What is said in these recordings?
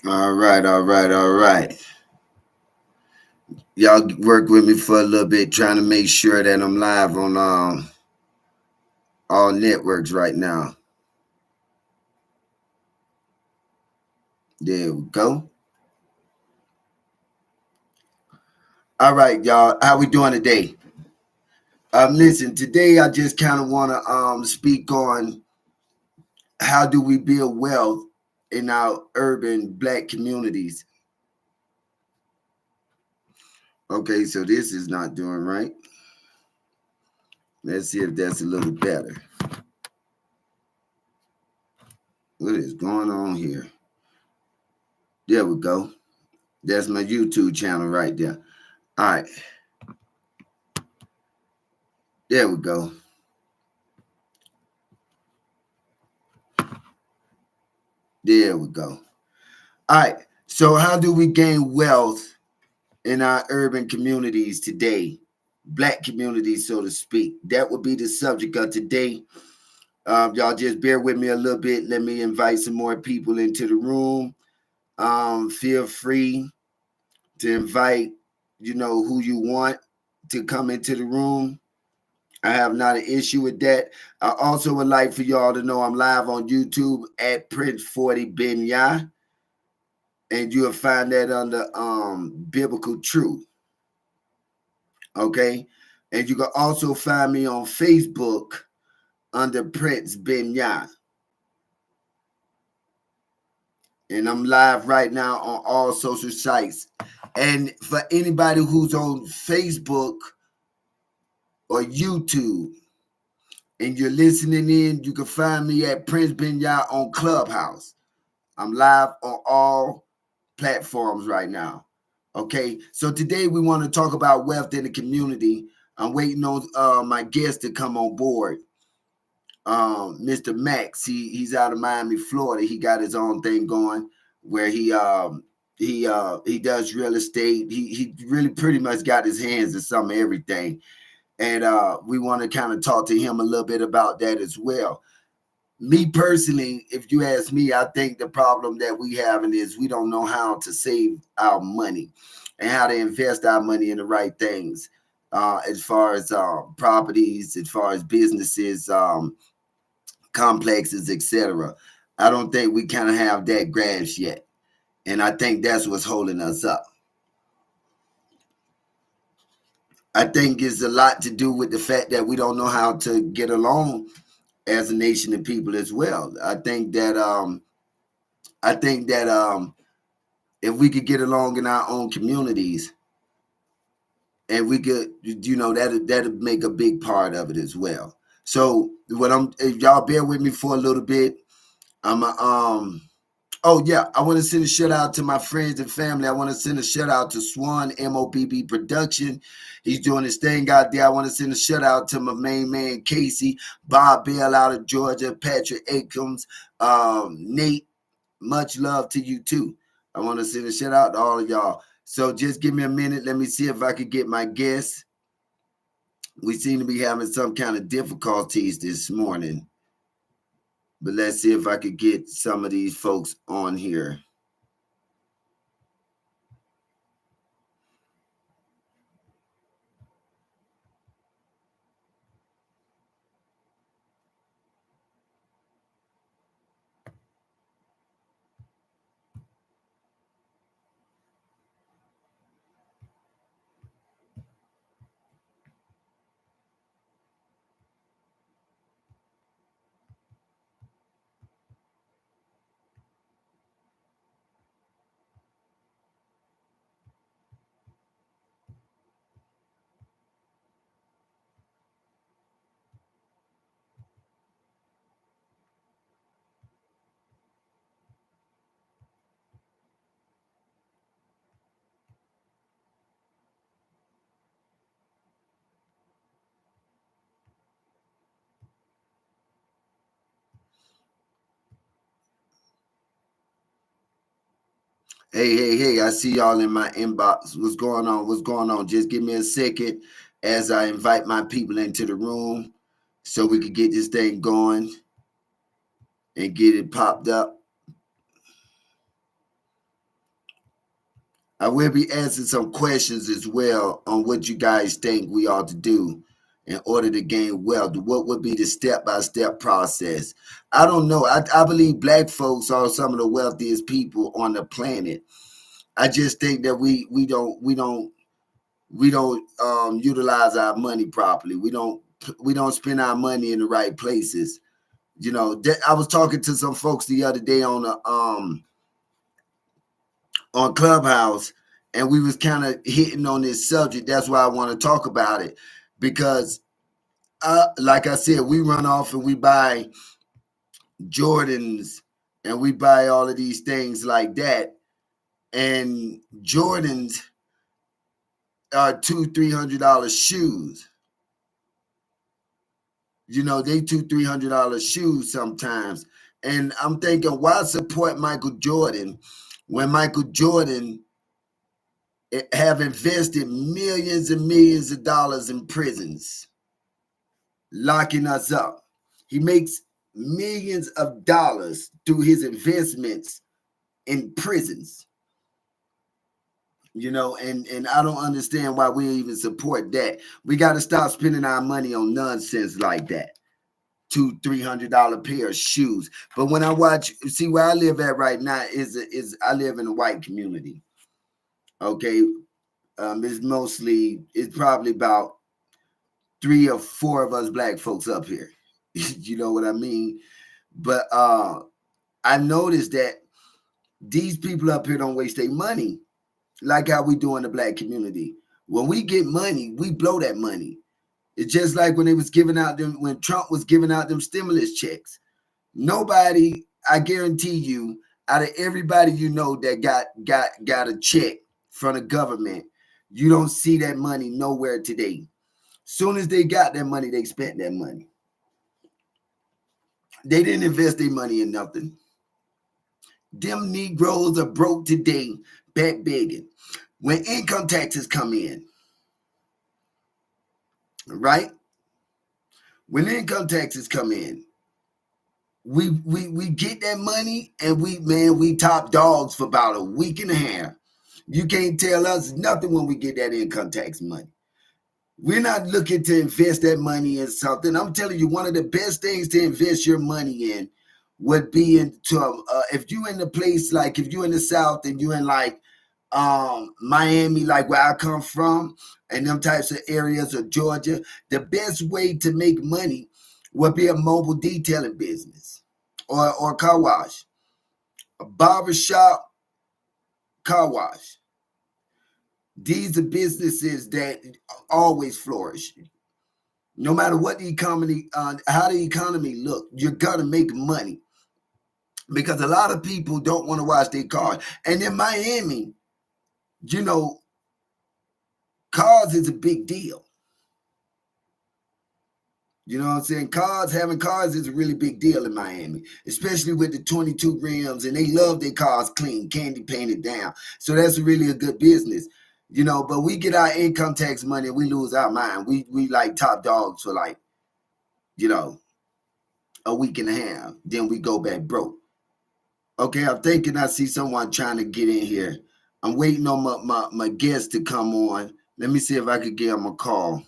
All right, all right, all right. Y'all work with me for a little bit, trying to make sure that I'm live on all networks right now. There we go. All right, y'all. How we doing today? Listen, today I just kind of want to speak on how do we build wealth in our urban black communities. Okay, so this is not doing right. Let's see if that's a little better. What is going on here? There we go. That's my YouTube channel right there. All right. There we go. There we go. All right. So, how do we gain wealth in our urban communities today? Black communities, so to speak. That would be the subject of today. Y'all just bear with me a little bit. Let me invite some more people into the room. Feel free to invite, who you want to come into the room. I have not an issue with that. I also would like for y'all to know I'm live on YouTube at Prince 40 Benya. And you'll find that under Biblical Truth. Okay. And you can also find me on Facebook under Prince Benya. And I'm live right now on all social sites. And for anybody who's on Facebook or YouTube and you're listening in, you can find me at Prince Benya on Clubhouse. I'm live on all platforms right now. Okay, so today we want to talk about wealth in the community. I'm waiting on my guest to come on board. Mr. Max, he's out of Miami, Florida. He got his own thing going where he does real estate. He really pretty much got his hands in some of everything, and we want to kind of talk to him a little bit about that as well. Me personally, if you ask me, I think the problem that we have is we don't know how to save our money and how to invest our money in the right things, as far as properties, as far as businesses, complexes, etc. I don't think we kind of have that grasp yet, and I think that's what's holding us up. I think it's a lot to do with the fact that we don't know how to get along as a nation and people as well. I think that if we could get along in our own communities and we could, that'd make a big part of it as well. So if y'all bear with me for a little bit, oh yeah, I want to send a shout out to my friends and family. I want to send a shout out to Swan MOBB Production. He's doing his thing out there. I want to send a shout out to my main man Casey, Bob Bell out of Georgia, Patrick Akins, Nate. Much love to you too. I want to send a shout out to all of y'all. So just give me a minute. Let me see if I could get my guests. We seem to be having some kind of difficulties this morning. But let's see if I could get some of these folks on here. Hey, I see y'all in my inbox. What's going on? What's going on? Just give me a second as I invite my people into the room so we can get this thing going and get it popped up. I will be answering some questions as well on what you guys think we ought to do in order to gain wealth. What would be the step-by-step process? I don't know. I believe black folks are some of the wealthiest people on the planet. I just think that we don't utilize our money properly. We don't spend our money in the right places. I was talking to some folks the other day on Clubhouse, and we was kind of hitting on this subject. That's why I want to talk about it, because like I said, we run off and we buy Jordans and we buy all of these things like that, and Jordans are $200-300 shoes. They $200-300 shoes sometimes. And I'm thinking, why support Michael Jordan when Michael Jordan have invested millions and millions of dollars in prisons, locking us up? He makes millions of dollars through his investments in prisons. And I don't understand why we even support that. We got to stop spending our money on nonsense like that. $200-300 pair of shoes. But when I see where I live at right now is I live in a white community. Okay, it's probably about 3 or 4 of us black folks up here. You know what I mean? But I noticed that these people up here don't waste their money like how we do in the black community. When we get money, we blow that money. It's just like when when Trump was giving out them stimulus checks. Nobody, I guarantee you, out of everybody that got a check from the government, you don't see that money nowhere today. Soon as they got that money, they spent that money. They didn't invest their money in nothing. Them Negroes are broke today, back begging. When income taxes come in, right? When income taxes come in, we get that money and we top dogs for about a week and a half. You can't tell us nothing when we get that income tax money. We're not looking to invest that money in something. I'm telling you, one of the best things to invest your money in would be if you in the place, like if you're in the South and you in like Miami, like where I come from, and them types of areas of Georgia, the best way to make money would be a mobile detailing business or car wash, a barbershop, car wash. These are businesses that always flourish. No matter what the economy, how the economy look, you're gonna make money because a lot of people don't want to wash their cars. And in Miami, cars is a big deal. You know what I'm saying? Having cars is a really big deal in Miami, especially with the 22 rims, and they love their cars clean, candy painted down. So that's really a good business. But we get our income tax money and we lose our mind. We like top dogs for like, a week and a half. Then we go back broke. Okay, I'm thinking I see someone trying to get in here. I'm waiting on my guest to come on. Let me see if I could give him a call.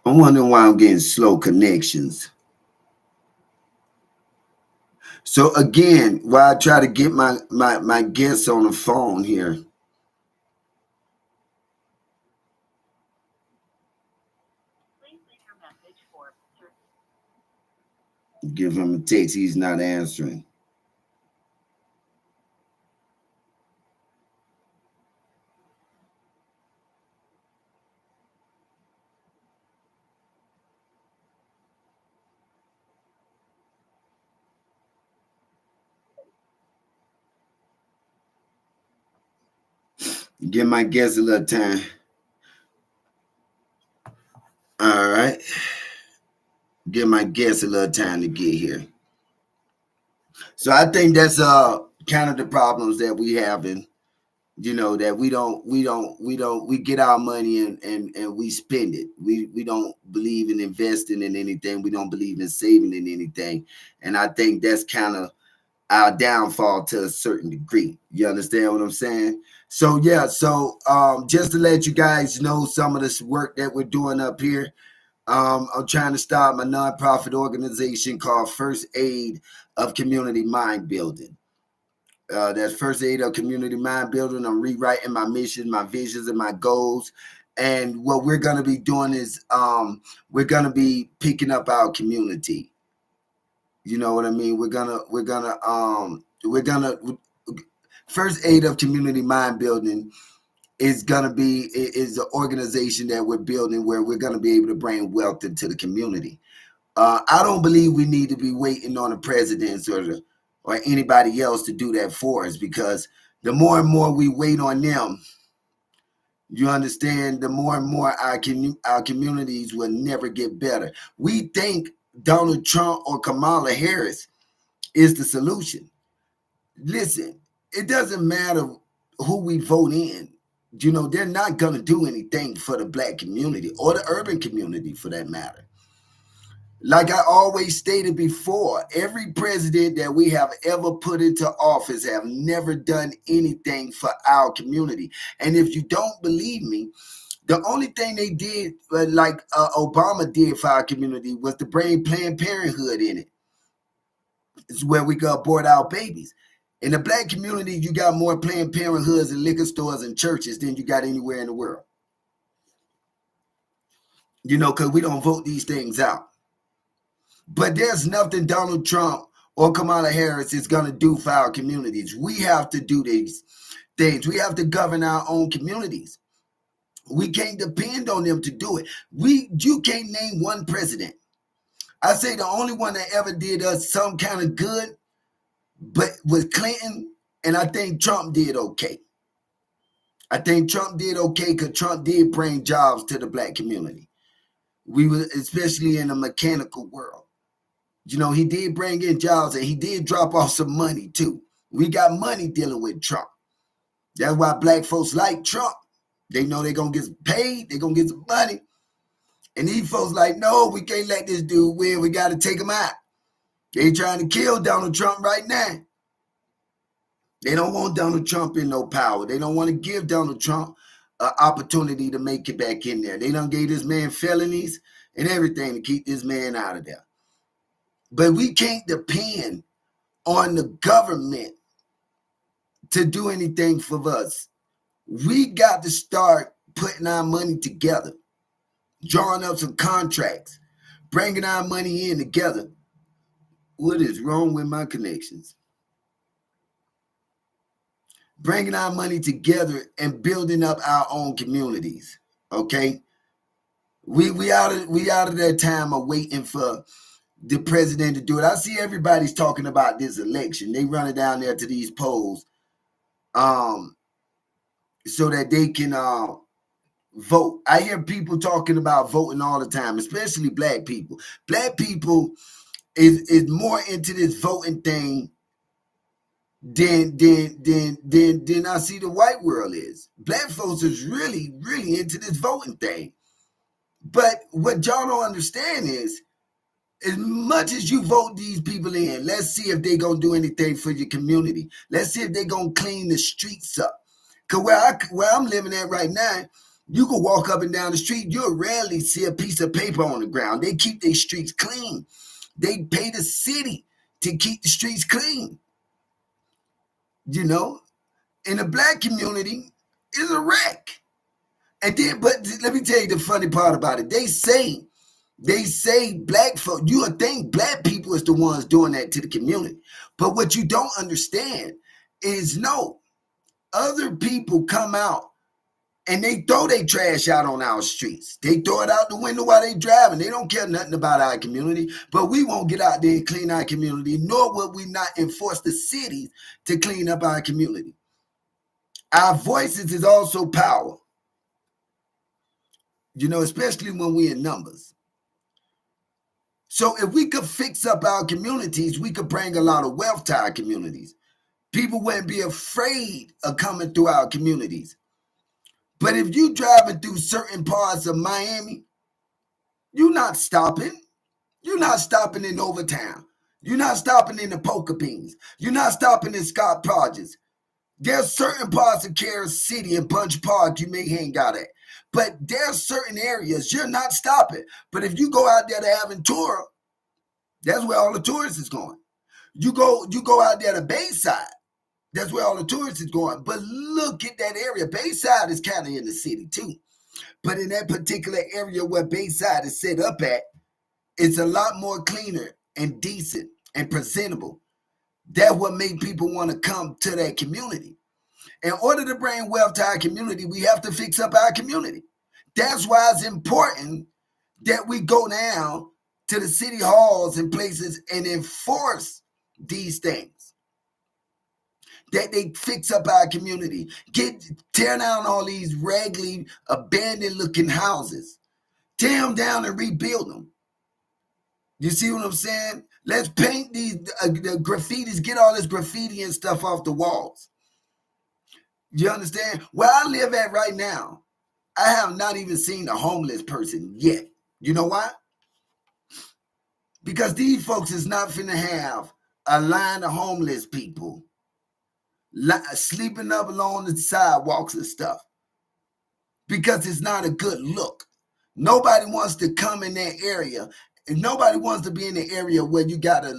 I'm wondering why I'm getting slow connections. So again, while I try to get my guests on the phone here. Give him a text. He's not answering. Give my guests a little time. All right. Give my guests a little time to get here. So I think that's kind of the problems that we have in, that we get our money and we spend it. We don't believe in investing in anything. We don't believe in saving in anything. And I think that's kind of our downfall to a certain degree. You understand what I'm saying? So yeah, just to let you guys know some of this work that we're doing up here. I'm trying to start my nonprofit organization called First Aid of Community Mind Building. That's First Aid of Community Mind Building. I'm rewriting my mission, my visions, and my goals. And what we're going to be doing is we're going to be picking up our community. You know what I mean? We're gonna First Aid of Community Mind Building is the organization that we're building where we're gonna be able to bring wealth into the community. I don't believe we need to be waiting on the presidents or anybody else to do that for us, because the more and more we wait on them, you understand, the more and more our communities will never get better. We think Donald Trump or Kamala Harris is the solution. Listen, it doesn't matter who we vote in. They're not going to do anything for the black community or the urban community for that matter. Like I always stated before, every president that we have ever put into office have never done anything for our community. And if you don't believe me, the only thing they did, like Obama did for our community, was to bring Planned Parenthood in it. It's where we could abort our babies. In the black community, you got more Planned Parenthoods and liquor stores and churches than you got anywhere in the world. Because we don't vote these things out. But there's nothing Donald Trump or Kamala Harris is going to do for our communities. We have to do these things. We have to govern our own communities. We can't depend on them to do it. You can't name one president. I say the only one that ever did us some kind of good but with Clinton, and I think Trump did okay. I think Trump did okay because Trump did bring jobs to the black community. We were, especially in the mechanical world. He did bring in jobs and he did drop off some money too. We got money dealing with Trump. That's why black folks like Trump. They know they're going to get paid. They're going to get some money. And these folks like, no, we can't let this dude win. We got to take him out. They trying to kill Donald Trump right now. They don't want Donald Trump in no power. They don't want to give Donald Trump an opportunity to make it back in there. They done gave this man felonies and everything to keep this man out of there. But we can't depend on the government to do anything for us. We got to start putting our money together, drawing up some contracts, bringing our money in together. What is wrong with my connections? Bringing our money together and building up our own communities. Okay, we out of that time of waiting for the president to do it. I see everybody's talking about this election. They running down there to these polls, so that they can vote. I hear people talking about voting all the time, especially black people. Black people is more into this voting thing than I see the white world is. Black folks is really, really into this voting thing. But what y'all don't understand is, as much as you vote these people in, let's see if they gonna do anything for your community. Let's see if they gonna clean the streets up. Cause where I'm living at right now, you can walk up and down the street, you'll rarely see a piece of paper on the ground. They keep their streets clean. They pay the city to keep the streets clean. In the black community, it's a wreck. And then, but let me tell you the funny part about it. They say black folk, you would think black people is the ones doing that to the community. But what you don't understand is, no, other people come out and they throw their trash out on our streets. They throw it out the window while they driving. They don't care nothing about our community, but we won't get out there and clean our community, nor will we not enforce the cities to clean up our community. Our voices is also power, especially when we're in numbers. So if we could fix up our communities, we could bring a lot of wealth to our communities. People wouldn't be afraid of coming through our communities. But if you driving through certain parts of Miami, you're not stopping. You're not stopping in Overtown. You're not stopping in the Poker Beans. You're not stopping in Scott Projects. There's certain parts of Kansas City and Bunch Park you may hang out at. But there's certain areas you're not stopping. But if you go out there to Aventura, that's where all the tourists is going. You go out there to Bayside, that's where all the tourists is going. But look at that area. Bayside is kind of in the city too. But in that particular area where Bayside is set up at, it's a lot more cleaner and decent and presentable. That's what made people want to come to that community. In order to bring wealth to our community, we have to fix up our community. That's why it's important that we go down to the city halls and places and enforce these things. That they fix up our community. Tear down all these raggedy, abandoned looking houses. Tear them down and rebuild them. You see what I'm saying? Let's paint these the graffitis, get all this graffiti and stuff off the walls. You understand? Where I live at right now, I have not even seen a homeless person yet. You know why? Because these folks is not finna have a line of homeless people sleeping up along the sidewalks and stuff. Because it's not a good look. Nobody wants to come in that area. And nobody wants to be in the area where you got a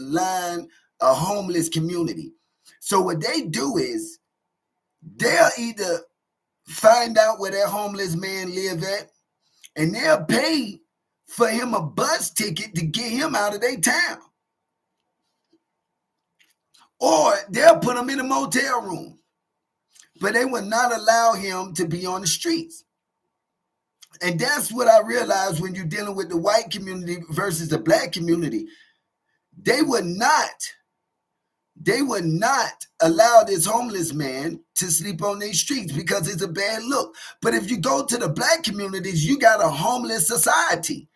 homeless community. So what they do is they'll either find out where that homeless man live at, and they'll pay for him a bus ticket to get him out of their town. Or they'll put him in a motel room. But they will not allow him to be on the streets. And that's what I realized when you're dealing with the white community versus the black community. They would not allow this homeless man to sleep on these streets because it's a bad look. But if you go to the black communities, you got a homeless society.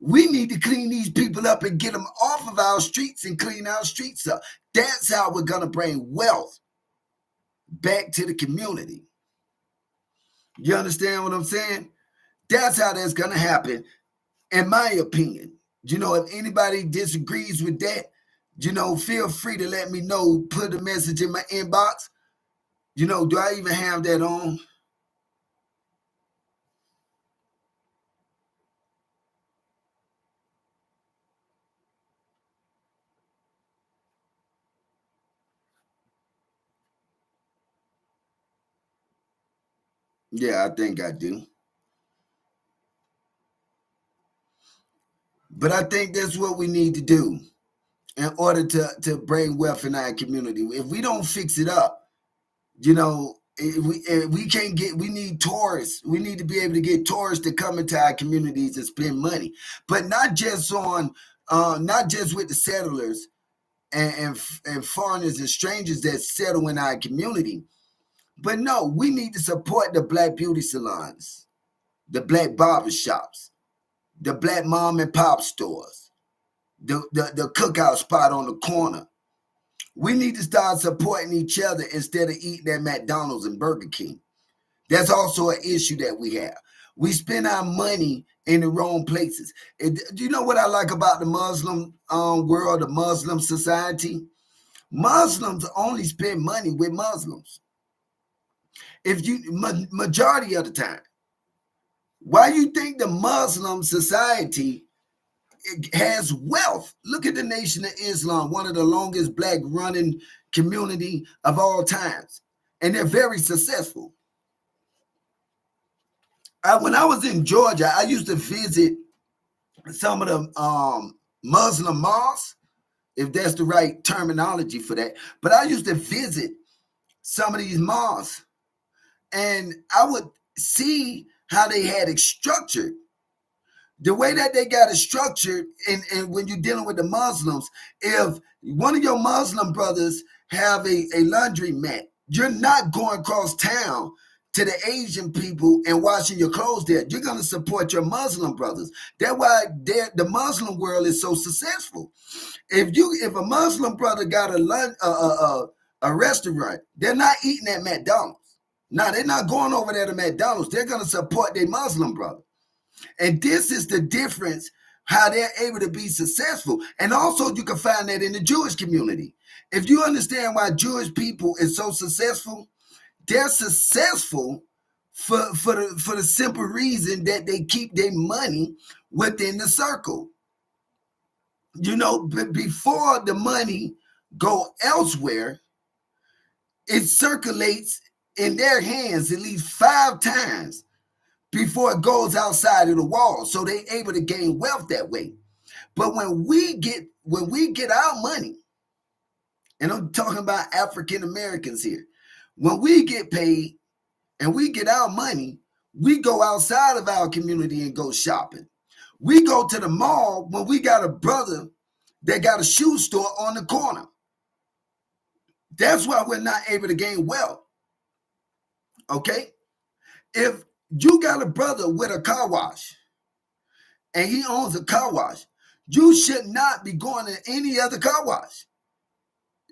We need to clean these people up and get them off of our streets and clean our streets up. That's how we're going to bring wealth back to the community. You understand what I'm saying? That's how that's going to happen, in my opinion. If anybody disagrees with that, feel free to let me know. Put a message in my inbox. Do I even have that on? Yeah, I think I do. But I think that's what we need to do in order to bring wealth in our community. If we don't fix it up, we can't get. We need tourists. We need to be able to get tourists to come into our communities and spend money, but not just with the settlers and foreigners and strangers that settle in our community. But no, we need to support the black beauty salons, the black barbershops, the black mom and pop stores, the cookout spot on the corner. We need to start supporting each other instead of eating at McDonald's and Burger King. That's also an issue that we have. We spend our money in the wrong places. Do you know what I like about the Muslim world, the Muslim society? Muslims only spend money with Muslims. Majority of the time. Why you think the Muslim society has wealth? Look at the Nation of Islam, one of the longest black running community of all times. And they're very successful. When I was in Georgia, I used to visit some of the Muslim mosques, if that's the right terminology for that. But I used to visit some of these mosques, and I would see how they had it structured. The way that they got it structured, and when you're dealing with the Muslims, if one of your Muslim brothers have a laundry mat You're not going across town to the Asian people and washing your clothes there. You're going to support your Muslim brothers. That's why the Muslim world is so successful. If a Muslim brother got a restaurant, they're not eating at McDonald's. No, they're not going over there to McDonald's. They're going to support their Muslim brother. And this is the difference, how they're able to be successful. And also you can find that in the Jewish community. If you understand why Jewish people is so successful, they're successful for the simple reason that they keep their money within the circle. You know, before the money go elsewhere, it circulates in their hands at least 5 times before it goes outside of the wall. So they're able to gain wealth that way. But when we get our money, and I'm talking about African Americans here, when we get paid and we get our money, we go outside of our community and go shopping. We go to the mall when we got a brother that got a shoe store on the corner. That's why we're not able to gain wealth. Okay? If you got a brother with a car wash and he owns a car wash, you should not be going to any other car wash,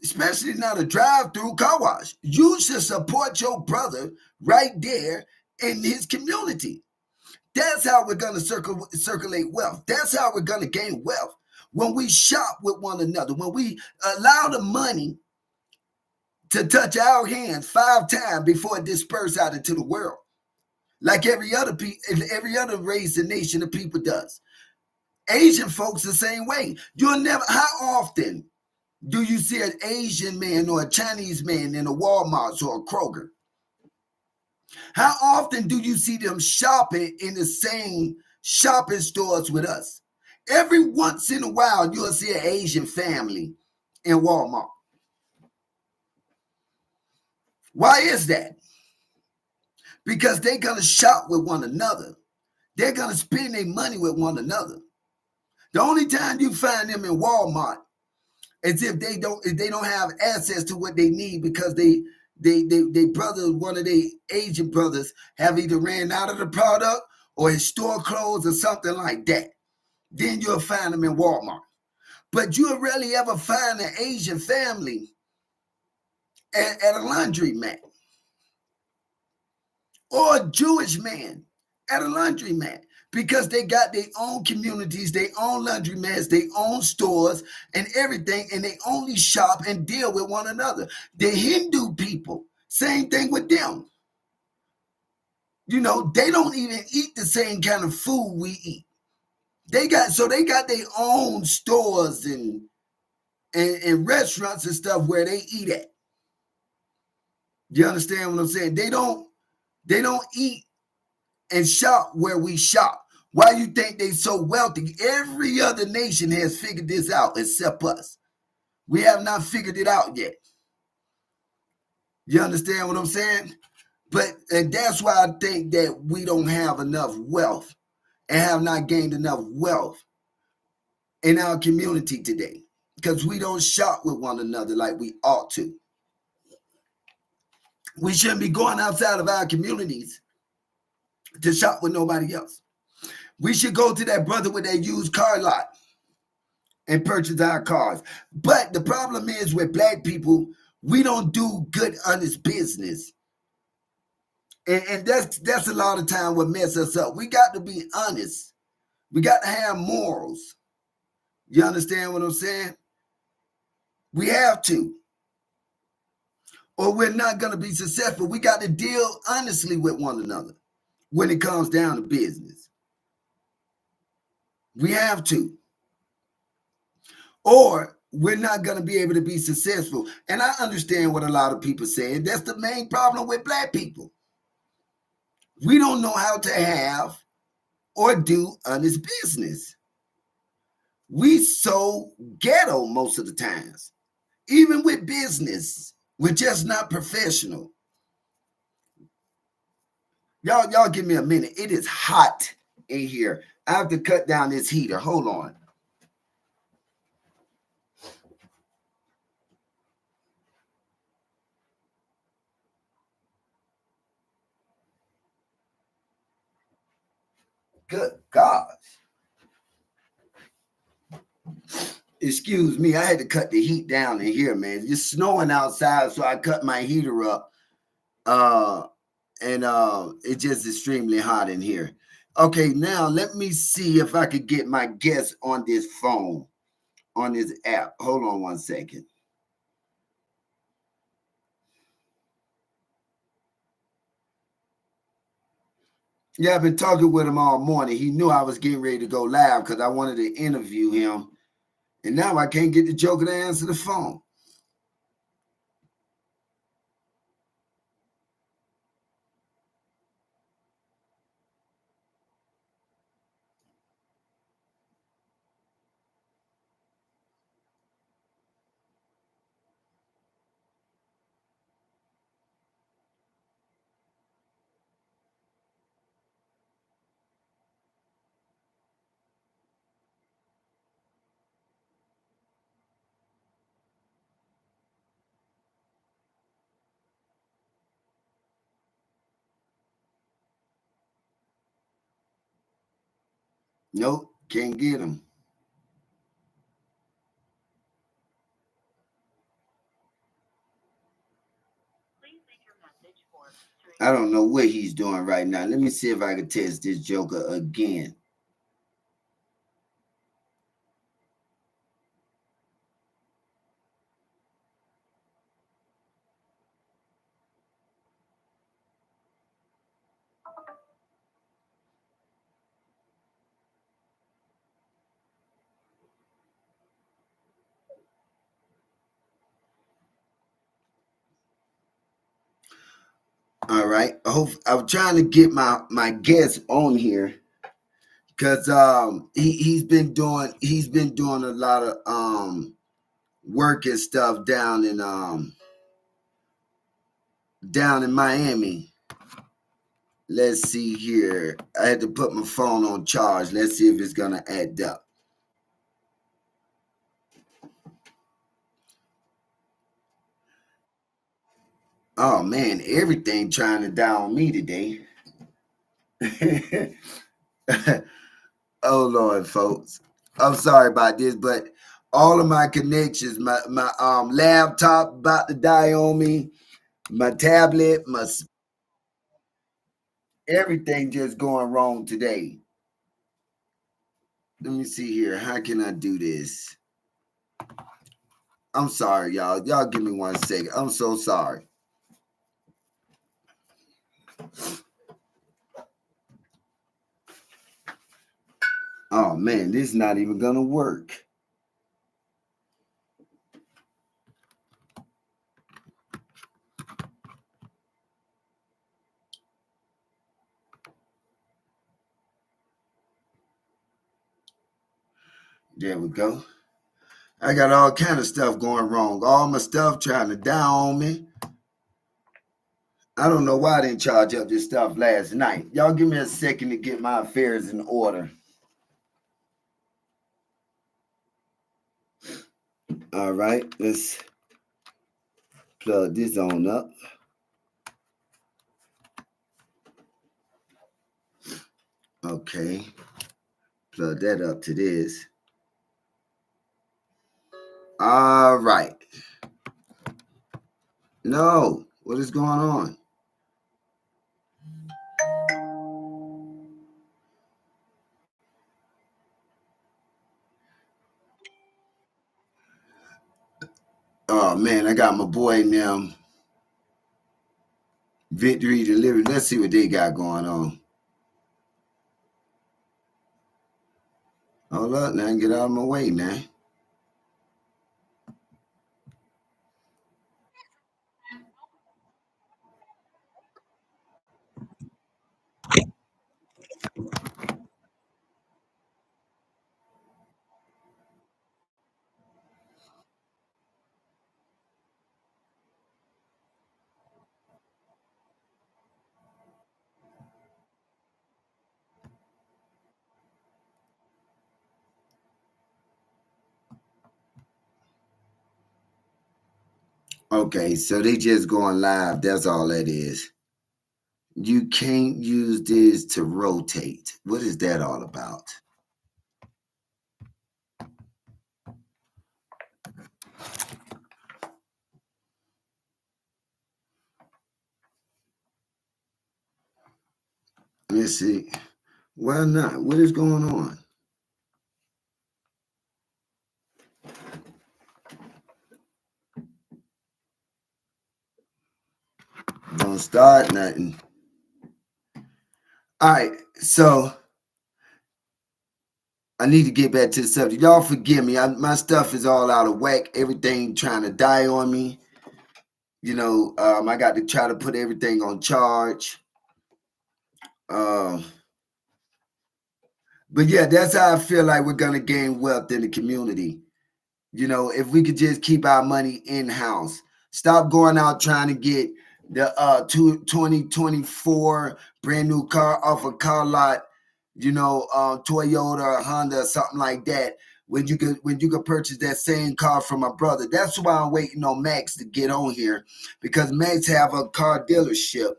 especially not a drive-through car wash. You should support your brother right there in his community. That's how we're going to circulate wealth. That's how we're going to gain wealth. When we shop with one another, when we allow the money to touch our hands 5 times before it disperses out into the world, like every other race and nation of people does. Asian folks the same way. You'll never. How often do you see an Asian man or a Chinese man in a Walmart or a Kroger? How often do you see them shopping in the same shopping stores with us? Every once in a while, you'll see an Asian family in Walmart. Why is that? Because they're going to shop with one another. They're going to spend their money with one another. The only time you find them in Walmart is if they don't have access to what they need because they brother, one of the Asian brothers, have either ran out of the product or his store closed or something like that. Then you'll find them in Walmart. But you'll rarely ever find an Asian family at a laundromat or a Jewish man at a laundromat because they got their own communities, their own laundromats, their own stores and everything, and they only shop and deal with one another. The Hindu people, same thing with them. You know, they don't even eat the same kind of food we eat. They got their own stores and restaurants and stuff where they eat at. You understand what I'm saying? They don't eat and shop where we shop. Why you think they so wealthy? Every other nation has figured this out except us. We have not figured it out yet. You understand what I'm saying? And that's why I think that we don't have enough wealth and have not gained enough wealth in our community today because we don't shop with one another like we ought to. We shouldn't be going outside of our communities to shop with nobody else. We should go to that brother with that used car lot and purchase our cars. But the problem is with black people, we don't do good, honest business. And that's a lot of time what mess us up. We got to be honest. We got to have morals. You understand what I'm saying? We have to. Or we're not going to be successful. We got to deal honestly with one another when it comes down to business. We have to. Or we're not going to be able to be successful. And I understand what a lot of people say. That's the main problem with black people. We don't know how to have or do honest business. We so ghetto most of the times. Even with business, we're just not professional. Y'all give me a minute. It is hot in here. I have to cut down this heater. Hold on. Good God. Excuse me, I had to cut the heat down in here, man. It's snowing outside, so I cut my heater up. And it's just extremely hot in here. Okay, now let me see if I could get my guest on this phone, on this app. Hold on one second. Yeah, I've been talking with him all morning. He knew I was getting ready to go live because I wanted to interview him. And now I can't get the joker to answer the phone. Nope, can't get him. I don't know what he's doing right now. Let me see if I can test this joker again. All right. I'm trying to get my guest on here because he's been doing a lot of work and stuff down in Miami. Let's see here. I had to put my phone on charge. Let's see if it's gonna add up. Oh man, everything trying to down me today. Oh Lord, folks. I'm sorry about this, but all of my connections, my laptop about to die on me, my tablet, my everything just going wrong today. Let me see here. How can I do this? I'm sorry, y'all. Y'all give me 1 second. I'm so sorry. Oh man, this is not even gonna work. There we go. I got all kind of stuff going wrong. All my stuff trying to down me. I don't know why I didn't charge up this stuff last night. Y'all give me a second to get my affairs in order. All right, let's plug this on up. Okay, plug that up to this. All right. No, what is going on? Oh man, I got my boy now. Victory Delivery. Let's see what they got going on. Hold up now, get out of my way now. Okay, so they just going live. That's all that is. You can't use this to rotate. What is that all about? Let's see. Why not? What is going on? Don't start nothing. All right, so I need to get back to the subject. Y'all forgive me. My stuff is all out of whack. Everything trying to die on me. I got to try to put everything on charge. But yeah, that's how I feel like we're gonna gain wealth in the community. If we could just keep our money in house, stop going out trying to get the 2024 brand new car off a car lot, Toyota, Honda, something like that. When you could purchase that same car from my brother. That's why I'm waiting on Max to get on here, because Max have a car dealership,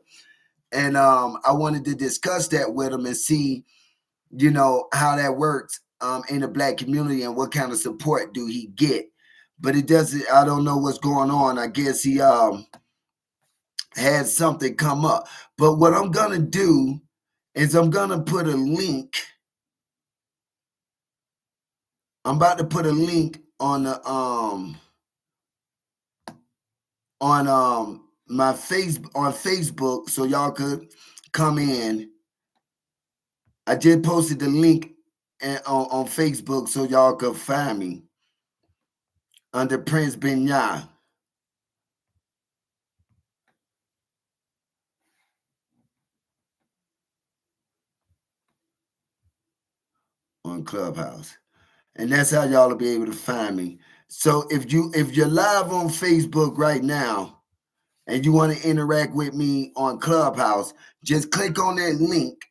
and I wanted to discuss that with him and see, how that works in the Black community and what kind of support do he get. But it doesn't, I don't know what's going on. I guess he had something come up. But what I'm gonna do is I'm gonna put a link. I'm about to put a link on the my Facebook so y'all could come in. I just posted the link on Facebook so y'all could find me under Prince Benyai on Clubhouse. And that's how y'all will be able to find me. So if you're live on Facebook right now and you want to interact with me on Clubhouse, just click on that link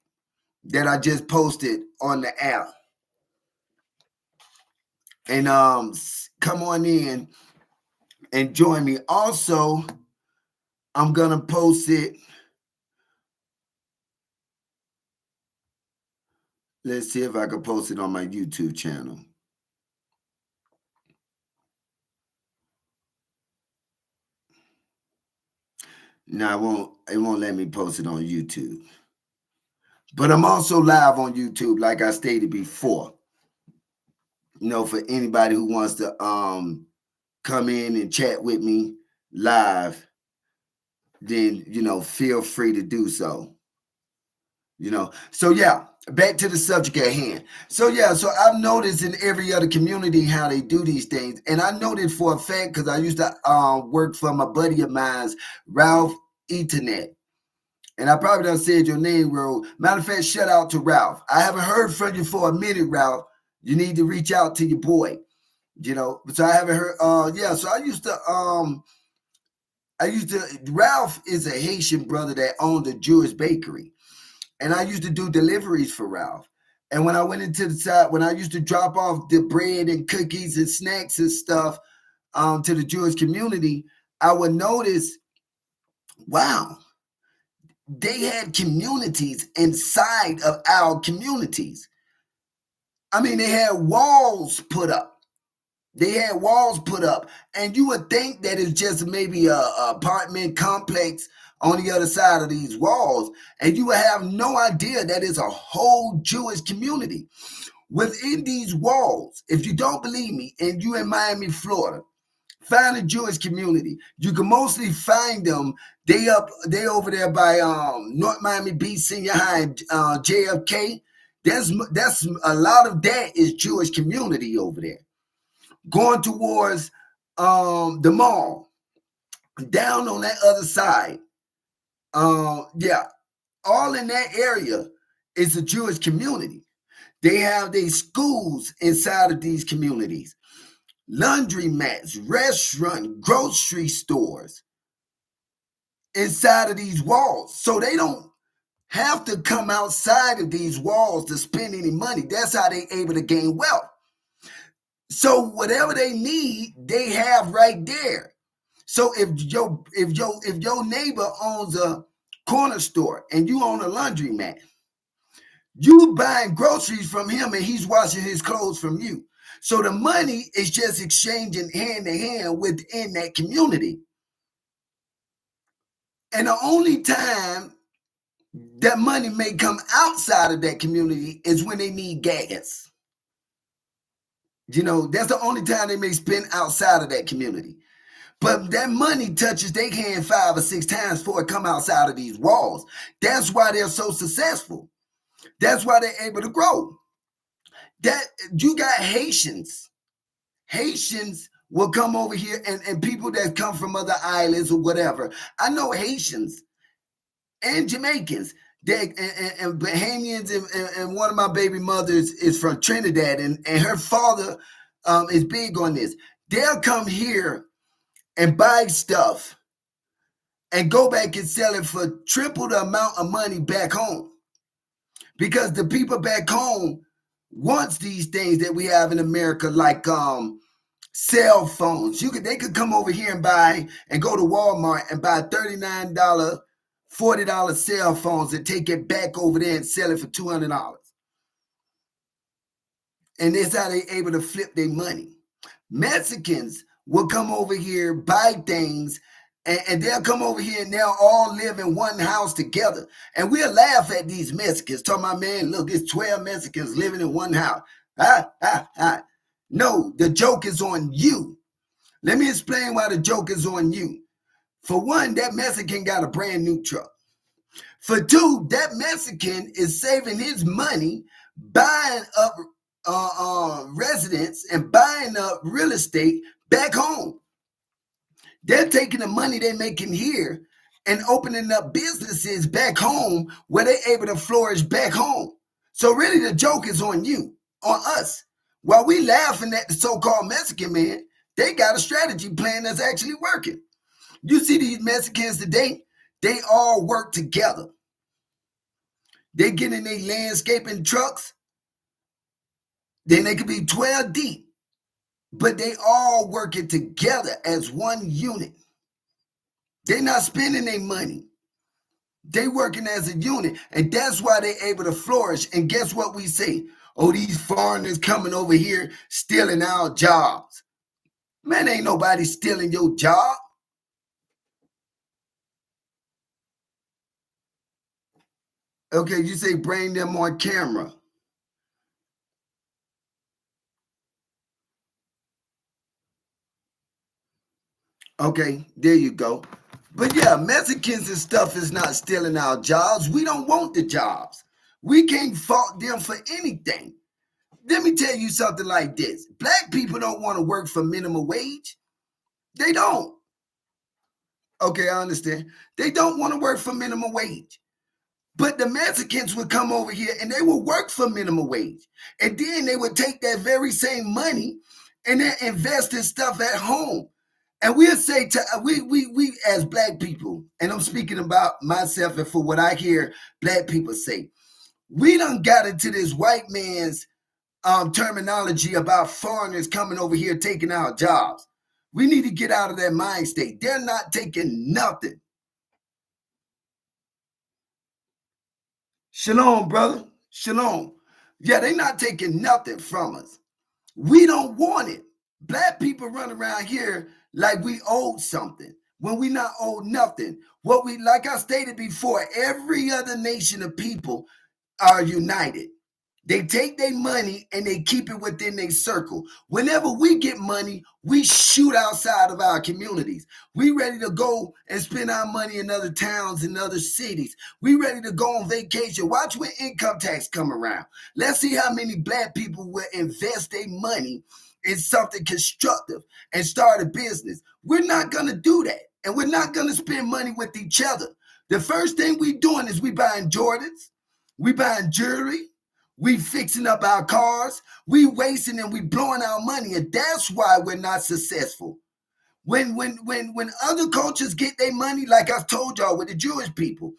that I just posted on the app. And come on in and join me. Also, I'm gonna post it. Let's see if I can post it on my YouTube channel. No, it won't let me post it on YouTube. But I'm also live on YouTube, like I stated before. For anybody who wants to come in and chat with me live, then feel free to do so. So yeah, back to the subject at hand. So I've noticed in every other community how they do these things, and I know this for a fact because I used to work for my buddy of mine's, Ralph Ethernet. And I probably done said your name wrong. Matter of fact, shout out to Ralph. I haven't heard from you for a minute, Ralph. You need to reach out to your boy. So I haven't heard. So Ralph is a Haitian brother that owned a Jewish bakery. And I used to do deliveries for Ralph. And when I went into the side, when I used to drop off the bread and cookies and snacks and stuff to the Jewish community, I would notice, wow, they had communities inside of our communities. I mean, they had walls put up. And you would think that it's just maybe a apartment complex on the other side of these walls, and you would have no idea that it's a whole Jewish community within these walls. If you don't believe me, and you in Miami, Florida, find a Jewish community. You can mostly find them. They over there by North Miami Beach Senior High, JFK. That's a lot of that is Jewish community over there. Going towards the mall, down on that other side. All in that area is a Jewish community. They have their schools inside of these communities, laundromats, restaurant, grocery stores inside of these walls. So they don't have to come outside of these walls to spend any money. That's how they able to gain wealth. So whatever they need, they have right there. So if your neighbor owns a corner store and you own a laundromat. You buying groceries from him and he's washing his clothes from you. So the money is just exchanging hand to hand within that community. And the only time that money may come outside of that community is when they need gas. That's the only time they may spend outside of that community. But that money touches their hand 5 or 6 times before it come outside of these walls. That's why they're so successful. That's why they're able to grow. That you got Haitians. Haitians will come over here and people that come from other islands or whatever. I know Haitians and Jamaicans and Bahamians, and one of my baby mothers is from Trinidad, and her father is big on this. They'll come here and buy stuff and go back and sell it for triple the amount of money back home. Because the people back home wants these things that we have in America, like cell phones. They could come over here and buy and go to Walmart and buy $39, $40 cell phones and take it back over there and sell it for $200. And that's how they're able to flip their money. Mexicans will come over here, buy things, and they'll come over here and they'll all live in one house together. And we'll laugh at these Mexicans, talking about, man, look, it's 12 Mexicans living in one house. No, the joke is on you. Let me explain why the joke is on you. For one, that Mexican got a brand new truck. For two, that Mexican is saving his money, buying up residents and buying up real estate back home. They're taking the money they're making here and opening up businesses back home where they're able to flourish back home. So really the joke is on you, on us. While we laughing at the so-called Mexican man, they got a strategy plan that's actually working. You see these Mexicans today, they all work together. They get in their landscaping trucks, then they could be 12 deep. But they all working together as one unit. They're not spending their money. They working as a unit. And that's why they're able to flourish. And guess what we say? Oh, these foreigners coming over here stealing our jobs. Man, ain't nobody stealing your job. Okay, you say bring them on camera. Okay, there you go. But yeah, Mexicans and stuff is not stealing our jobs. We don't want the jobs. We can't fault them for anything. Let me tell you something like this. Black people don't want to work for minimum wage. They don't. Okay, I understand. They don't want to work for minimum wage. But the Mexicans would come over here and they would work for minimum wage. And then they would take that very same money and then invest in stuff at home. And we'll say to we as black people, and I'm speaking about myself and for what I hear black people say, we done got into this white man's terminology about foreigners coming over here taking our jobs. We need to get out of that mind state. They're not taking nothing. Shalom, brother. Shalom. Yeah, they're not taking nothing from us. We don't want it. Black people run around here like we owed something when we not owed nothing. Like I stated before, every other nation of people are united. They take their money and they keep it within their circle. Whenever we get money, we shoot outside of our communities. We ready to go and spend our money in other towns and other cities. We ready to go on vacation. Watch when income tax come around. Let's see how many black people will invest their money in something constructive and start a business. We're not going to do that. And we're not going to spend money with each other. The first thing we doing is we buying Jordans. We buying jewelry. We fixing up our cars. We wasting and we blowing our money. And that's why we're not successful. When other cultures get their money, like I told y'all with the Jewish people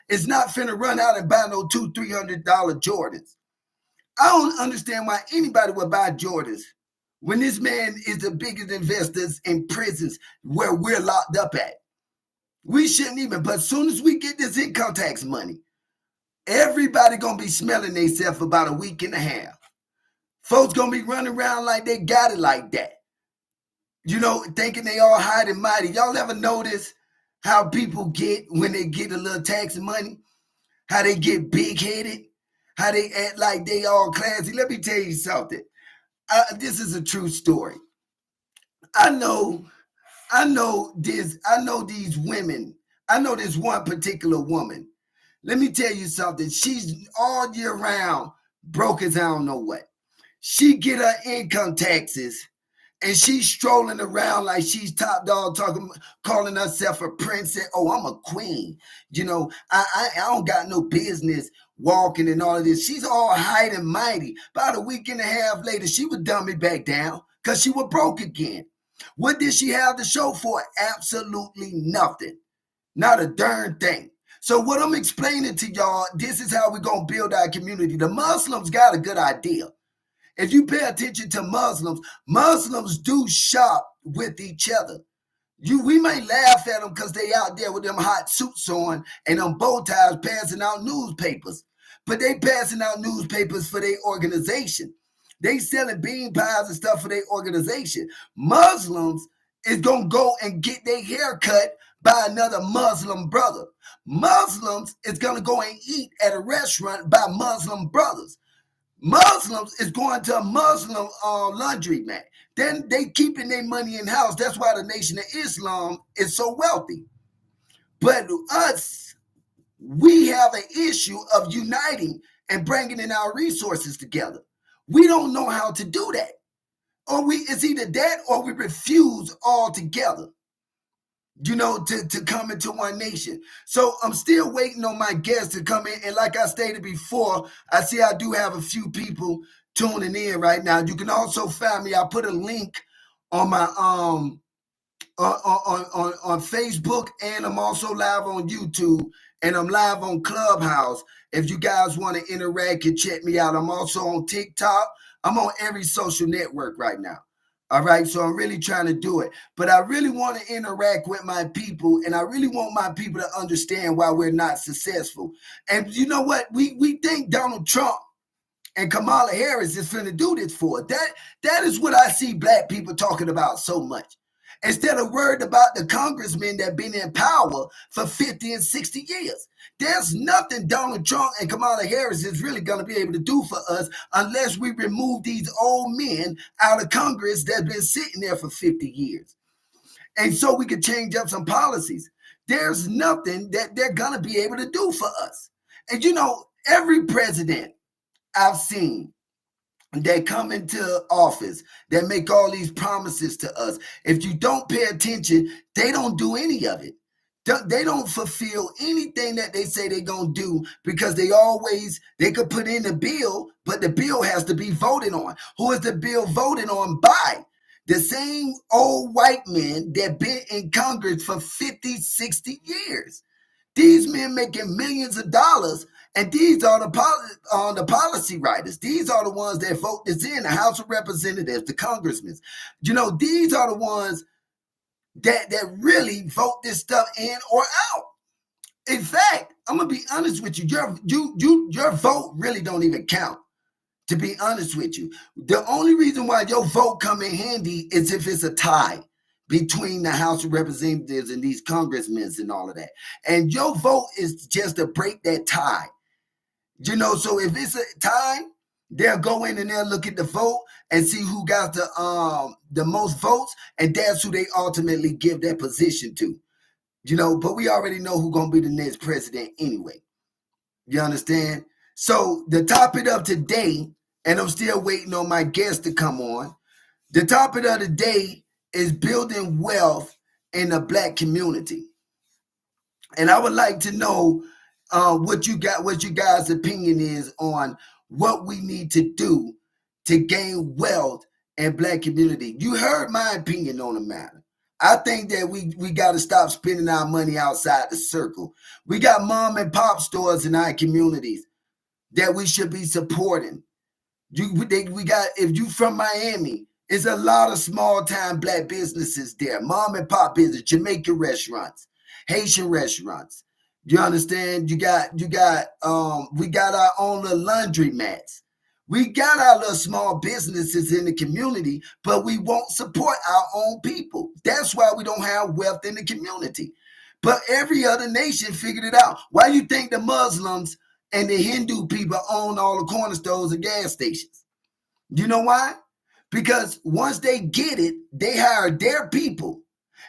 is not finna run out and buy no $200-$300 Jordans. I don't understand why anybody would buy Jordans when this man is the biggest investors in prisons where we're locked up at. We shouldn't even, but as soon as we get this income tax money, everybody gonna be smelling themselves about a week and a half. Folks gonna be running around like they got it like that. Thinking they all high and mighty. Y'all ever notice how people get when they get a little tax money? How they get big-headed? How they act like they all classy? Let me tell you something. This is a true story. I know these women. I know this one particular woman. Let me tell you something. She's all year round broke as I don't know what. She get her income taxes and she's strolling around like she's top dog, calling herself a princess. Oh, I'm a queen. I don't got no business walking and all of this. She's all high and mighty. About a week and a half later, she would dumb me back down because she was broke again. What did she have to show for it? Absolutely nothing. Not a darn thing. So what I'm explaining to y'all, this is how we're going to build our community. The Muslims got a good idea. If you pay attention to Muslims do shop with each other. We may laugh at them because they out there with them hot suits on and them bow ties passing out newspapers. But they passing out newspapers for their organization. They selling bean pies and stuff for their organization. Muslims is going to go and get their hair cut by another Muslim brother. Muslims is going to go and eat at a restaurant by Muslim brothers. Muslims is going to a Muslim laundromat. Then they keeping their money in house. That's why the Nation of Islam is so wealthy. But us, we have an issue of uniting and bringing in our resources together. We don't know how to do that. It's either that or we refuse altogether. To come into one nation. So I'm still waiting on my guests to come in. And like I stated before, I see I do have a few people tuning in right now. You can also find me. I put a link on my on Facebook, and I'm also live on YouTube, and I'm live on Clubhouse. If you guys want to interact and check me out, I'm also on TikTok. I'm on every social network right now. All right, so I'm really trying to do it. But I really want to interact with my people, and I really want my people to understand why we're not successful. And you know what? We think Donald Trump and Kamala Harris is finna do this for. That is what I see black people talking about so much. Instead of worried about the congressmen that been in power for 50 and 60 years. There's nothing Donald Trump and Kamala Harris is really going to be able to do for us unless we remove these old men out of Congress that's been sitting there for 50 years. And so we could change up some policies. There's nothing that they're going to be able to do for us. And every president I've seen that come into office, that make all these promises to us, if you don't pay attention, they don't do any of it. They don't fulfill anything that they say they're going to do because they could put in a bill, but the bill has to be voted on. Who is the bill voted on by? The same old white men that been in Congress for 50, 60 years. These men making millions of dollars, and these are the policy writers. These are the ones that vote this in, the House of Representatives, the congressmen. These are the ones that really vote this stuff in or out. In fact, I'm gonna be honest with you. Your vote really don't even count. To be honest with you, the only reason why your vote come in handy is if it's a tie between the House of Representatives and these congressmen and all of that. And your vote is just to break that tie. So if it's a tie, they'll go in and they'll look at the vote and see who got the most votes, and that's who they ultimately give that position to. But we already know who's going to be the next president anyway. You understand? So the topic of today, and I'm still waiting on my guest to come on. The topic of the day is building wealth in the black community. And I would like to know what you guys' opinion is on what we need to do to gain wealth in black community. You heard my opinion on the matter. I think that we got to stop spending our money outside the circle. We got mom and pop stores in our communities that we should be supporting. If you from Miami, it's a lot of small time black businesses there, mom and pop business, Jamaican restaurants. Haitian restaurants. You understand? We got our own little laundry mats. We got our little small businesses in the community, but we won't support our own people. That's why we don't have wealth in the community. But every other nation figured it out. Why you think the Muslims and the Hindu people own all the corner stores and gas stations? You know why? Because once they get it, they hire their people.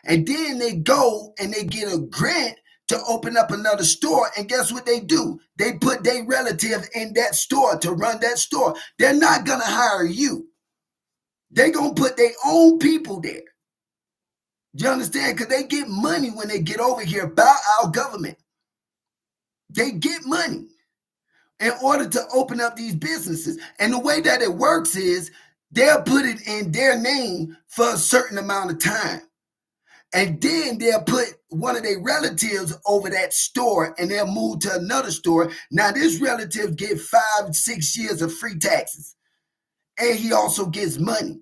And then they go and they get a grant to open up another store. And guess what they do? They put their relative in that store to run that store. They're not going to hire you. They're going to put their own people there. You understand? Because they get money when they get over here by our government. They get money in order to open up these businesses. And the way that it works is they'll put it in their name for a certain amount of time. And then they'll put one of their relatives over that store and they'll move to another store. Now, this relative gets 5-6 years of free taxes. And he also gets money.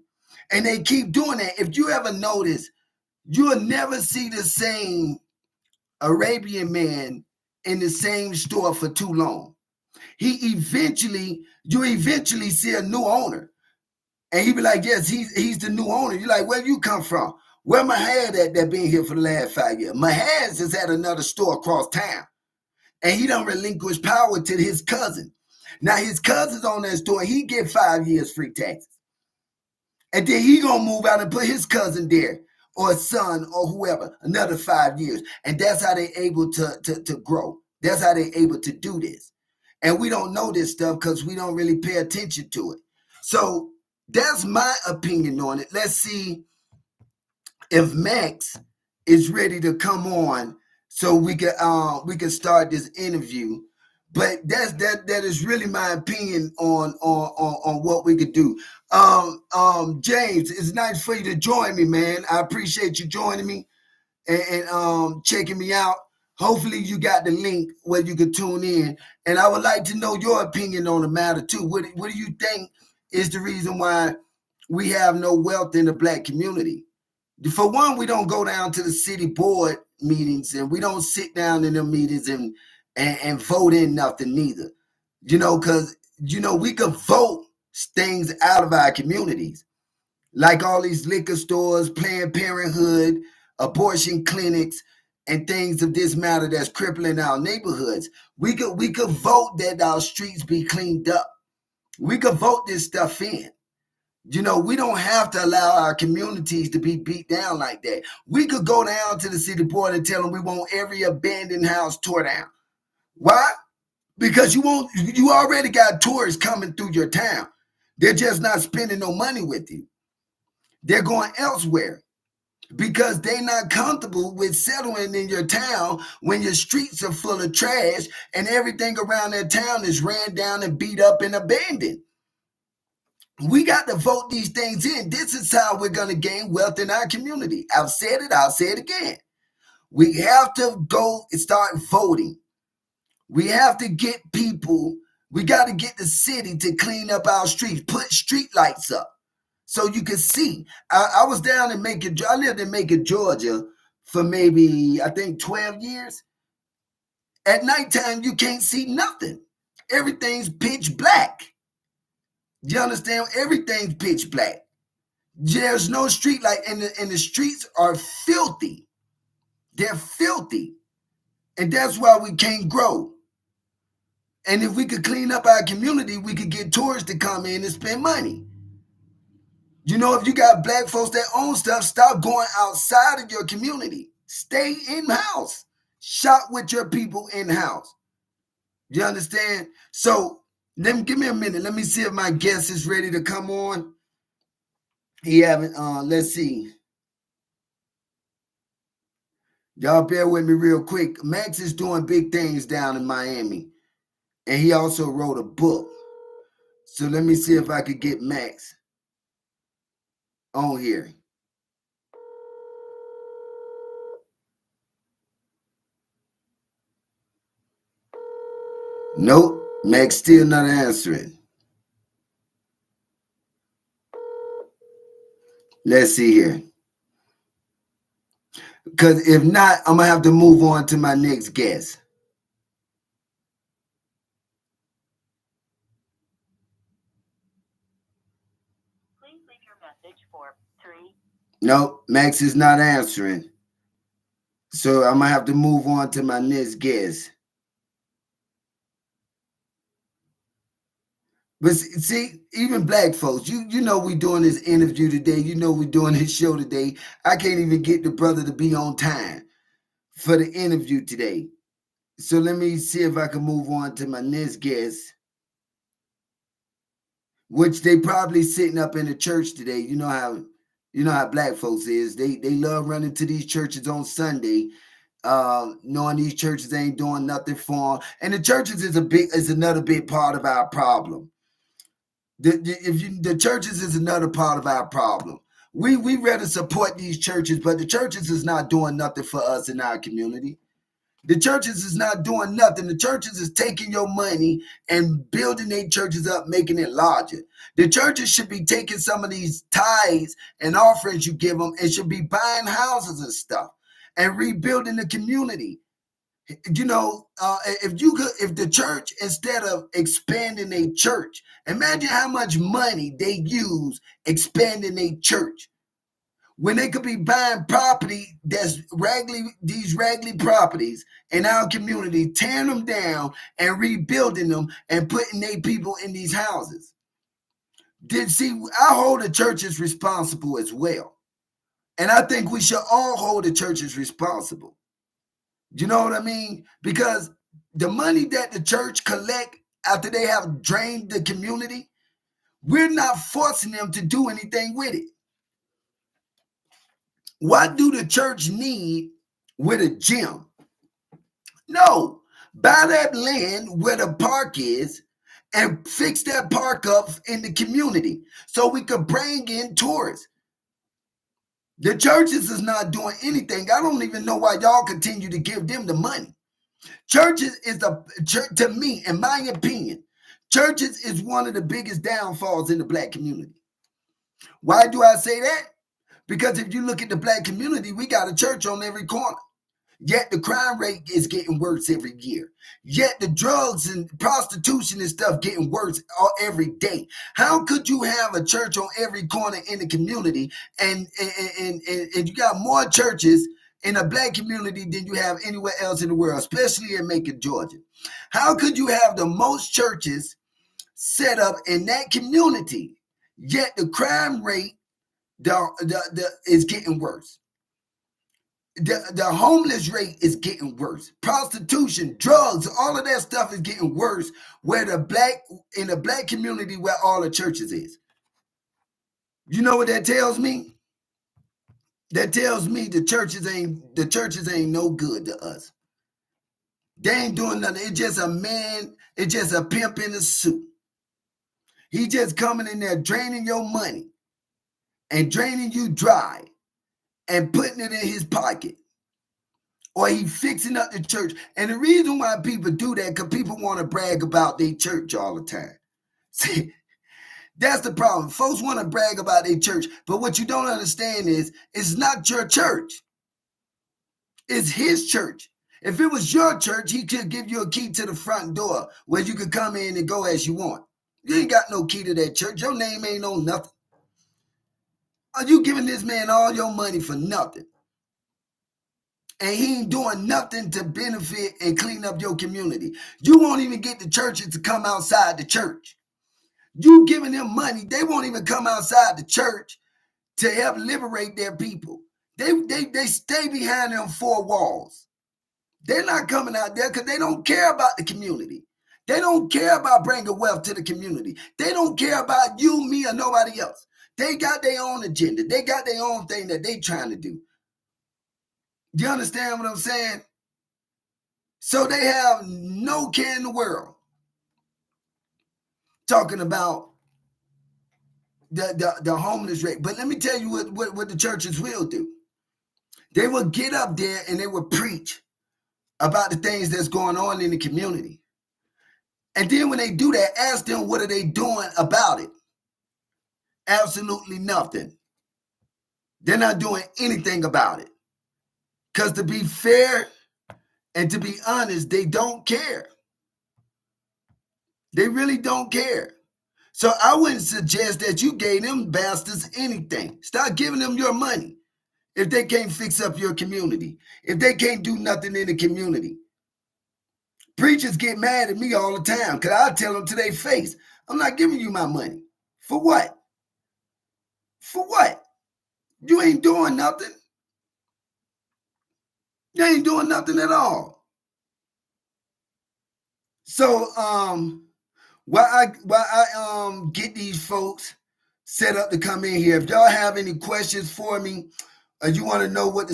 And they keep doing that. If you ever notice, you'll never see the same Arabian man in the same store for too long. You eventually see a new owner. And he be like, yes, he's the new owner. You're like, where you come from? Where Mahad at that been here for the last 5 years? Mahad is at another store across town. And he don't relinquish power to his cousin. Now his cousin's on that store. He get 5 years free taxes. And then he gonna move out and put his cousin there or his son or whoever, another 5 years. And that's how they able to grow. That's how they able to do this. And we don't know this stuff because we don't really pay attention to it. So that's my opinion on it. Let's see if Max is ready to come on so we can start this interview. But that is really my opinion on what we could do. James, it's nice for you to join me, man. I appreciate you joining me and checking me out. Hopefully you got the link where you can tune in. And I would like to know your opinion on the matter too. What do you think is the reason why we have no wealth in the Black community? For one, we don't go down to the city board meetings and we don't sit down in them meetings and vote in nothing neither. Because, we could vote things out of our communities. Like all these liquor stores, Planned Parenthood, abortion clinics, and things of this matter that's crippling our neighborhoods. We could vote that our streets be cleaned up. We could vote this stuff in. We don't have to allow our communities to be beat down like that. We could go down to the city board and tell them we want every abandoned house tore down. Why? Because you already got tourists coming through your town. They're just not spending no money with you. They're going elsewhere because they're not comfortable with settling in your town when your streets are full of trash and everything around that town is ran down and beat up and abandoned. We got to vote these things in. This is how we're going to gain wealth in our community. I've said it. I'll say it again. We have to go and start voting. We have to get people. We got to get the city to clean up our streets, put street lights up so you can see. I was down in Macon. I lived in Macon, Georgia for maybe, I think, 12 years. At nighttime, you can't see nothing. Everything's pitch black. You understand? Everything's pitch black. There's no street light, and the streets are filthy. They're filthy. And that's why we can't grow. And if we could clean up our community, we could get tourists to come in and spend money. If you got Black folks that own stuff, stop going outside of your community. Stay in-house. Shop with your people in-house. You understand? So give me a minute. Let me see if my guest is ready to come on. He haven't. Let's see. Y'all bear with me real quick. Max is doing big things down in Miami. And he also wrote a book. So let me see if I could get Max on here. Nope. Max still not answering. Let's see here. Because if not, I'm going to have to move on to my next guest. Please leave your message for 3. No, Max is not answering. So I'm going to have to move on to my next guest. But see, even black folks, you know we doing this interview today. You know we doing this show today. I can't even get the brother to be on time for the interview today. So let me see if I can move on to my next guest, which they probably sitting up in the church today. You know how black folks is. They love running to these churches on Sunday, knowing these churches ain't doing nothing for them. And the churches is another big part of our problem. The churches is another part of our problem. We rather support these churches, but the churches is not doing nothing for us in our community. The churches is not doing nothing. The churches is taking your money and building their churches up, making it larger. The churches should be taking some of these tithes and offerings you give them and should be buying houses and stuff and rebuilding the community. You know, if the church, instead of expanding a church, imagine how much money they use expanding a church when they could be buying property that's these raggedy properties in our community, tearing them down and rebuilding them and putting their people in these houses. I hold the churches responsible as well. And I think we should all hold the churches responsible. You know what I mean? Because the money that the church collect after they have drained the community, we're not forcing them to do anything with it. What do the church need with a gym? No, buy that land where the park is and fix that park up in the community so we could bring in tourists. The churches is not doing anything. I don't even know why y'all continue to give them the money. Churches is to me, in my opinion, churches is one of the biggest downfalls in the black community. Why do I say that? Because if you look at the black community, we got a church on every corner. Yet the crime rate is getting worse every year. Yet the drugs and prostitution and stuff getting worse every day. How could you have a church on every corner in the community and you got more churches in a black community than you have anywhere else in the world, especially in Macon, Georgia? How could you have the most churches set up in that community, yet the crime rate is getting worse? The homeless rate is getting worse. Prostitution, drugs, all of that stuff is getting worse in the black community where all the churches is. You know what that tells me? That tells me the churches ain't no good to us. They ain't doing nothing. It's just a man, it's just a pimp in a suit. He just coming in there draining your money and draining you dry and putting it in his pocket. Or he fixing up the church. And the reason why people do that, because people want to brag about their church all the time. See, that's the problem. Folks want to brag about their church. But what you don't understand is, it's not your church. It's his church. If it was your church, he could give you a key to the front door where you could come in and go as you want. You ain't got no key to that church. Your name ain't on nothing. Are you giving this man all your money for nothing? And he ain't doing nothing to benefit and clean up your community. You won't even get the churches to come outside the church. You giving them money, they won't even come outside the church to help liberate their people. They stay behind them four walls. They're not coming out there because they don't care about the community. They don't care about bringing wealth to the community. They don't care about you, me, or nobody else. They got their own agenda. They got their own thing that they trying to do. You understand what I'm saying? So they have no care in the world talking about the homeless rate. But let me tell you what the churches will do. They will get up there and they will preach about the things that's going on in the community. And then when they do that, ask them what are they doing about it. Absolutely nothing. They're not doing anything about it. Because to be fair and to be honest, they don't care. They really don't care. So I wouldn't suggest that you gave them bastards anything. Start giving them your money if they can't fix up your community, if they can't do nothing in the community. Preachers get mad at me all the time because I tell them to their face, I'm not giving you my money. For what? For what? You ain't doing nothing. You ain't doing nothing at all. So while I get these folks set up to come in here, if y'all have any questions for me, or you want to know what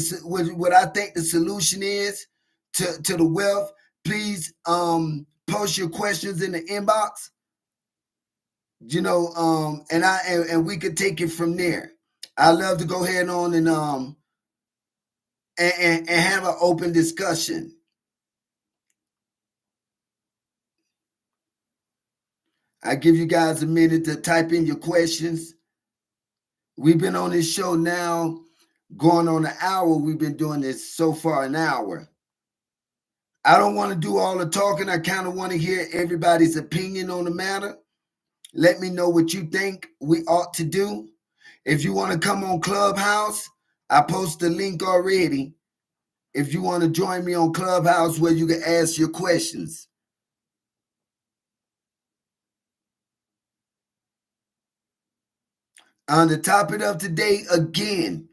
I think the solution is to the wealth, please post your questions in the inbox. You know, and we could take it from there. I love to go ahead on and have an open discussion. I give you guys a minute to type in your questions. We've been on this show now going on an hour. We've been doing this so far an hour. I don't want to do all the talking. I kind of want to hear everybody's opinion on the matter. Let me know what you think we ought to do. If you want to come on Clubhouse, I post the link already. If you want to join me on Clubhouse where you can ask your questions. On the topic of today, again,